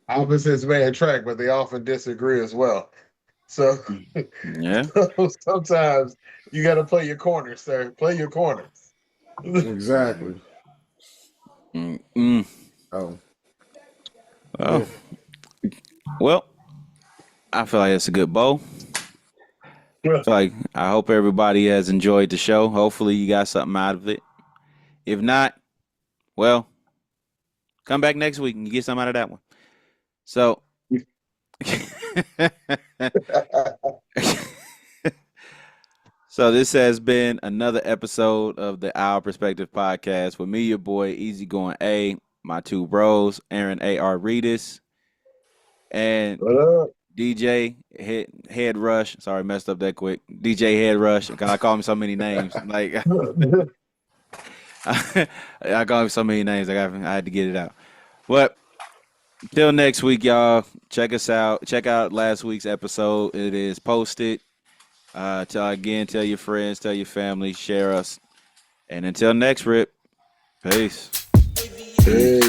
Opposites may attract, but they often disagree as well. So, Yeah. so sometimes you got to play your corners, sir. Play your corners. Exactly. Mm-mm. Oh, Oh, yeah. well, I feel like it's a good bow. Feel like I hope everybody has enjoyed the show. Hopefully, you got something out of it. If not, well, come back next week and you get something out of that one. So, so this has been another episode of the Our Perspective podcast with me, your boy, Easygoing A, my two bros, Aaron A.R. Reedus, and What up? DJ Head Rush. Sorry, messed up that quick. DJ Head Rush. God, I call him so many names. Like I call him so many names. I had to get it out. But till next week, y'all. Check us out. Check out last week's episode. It is posted. Tell your friends, tell your family, share us. And until next rip, peace. Hey.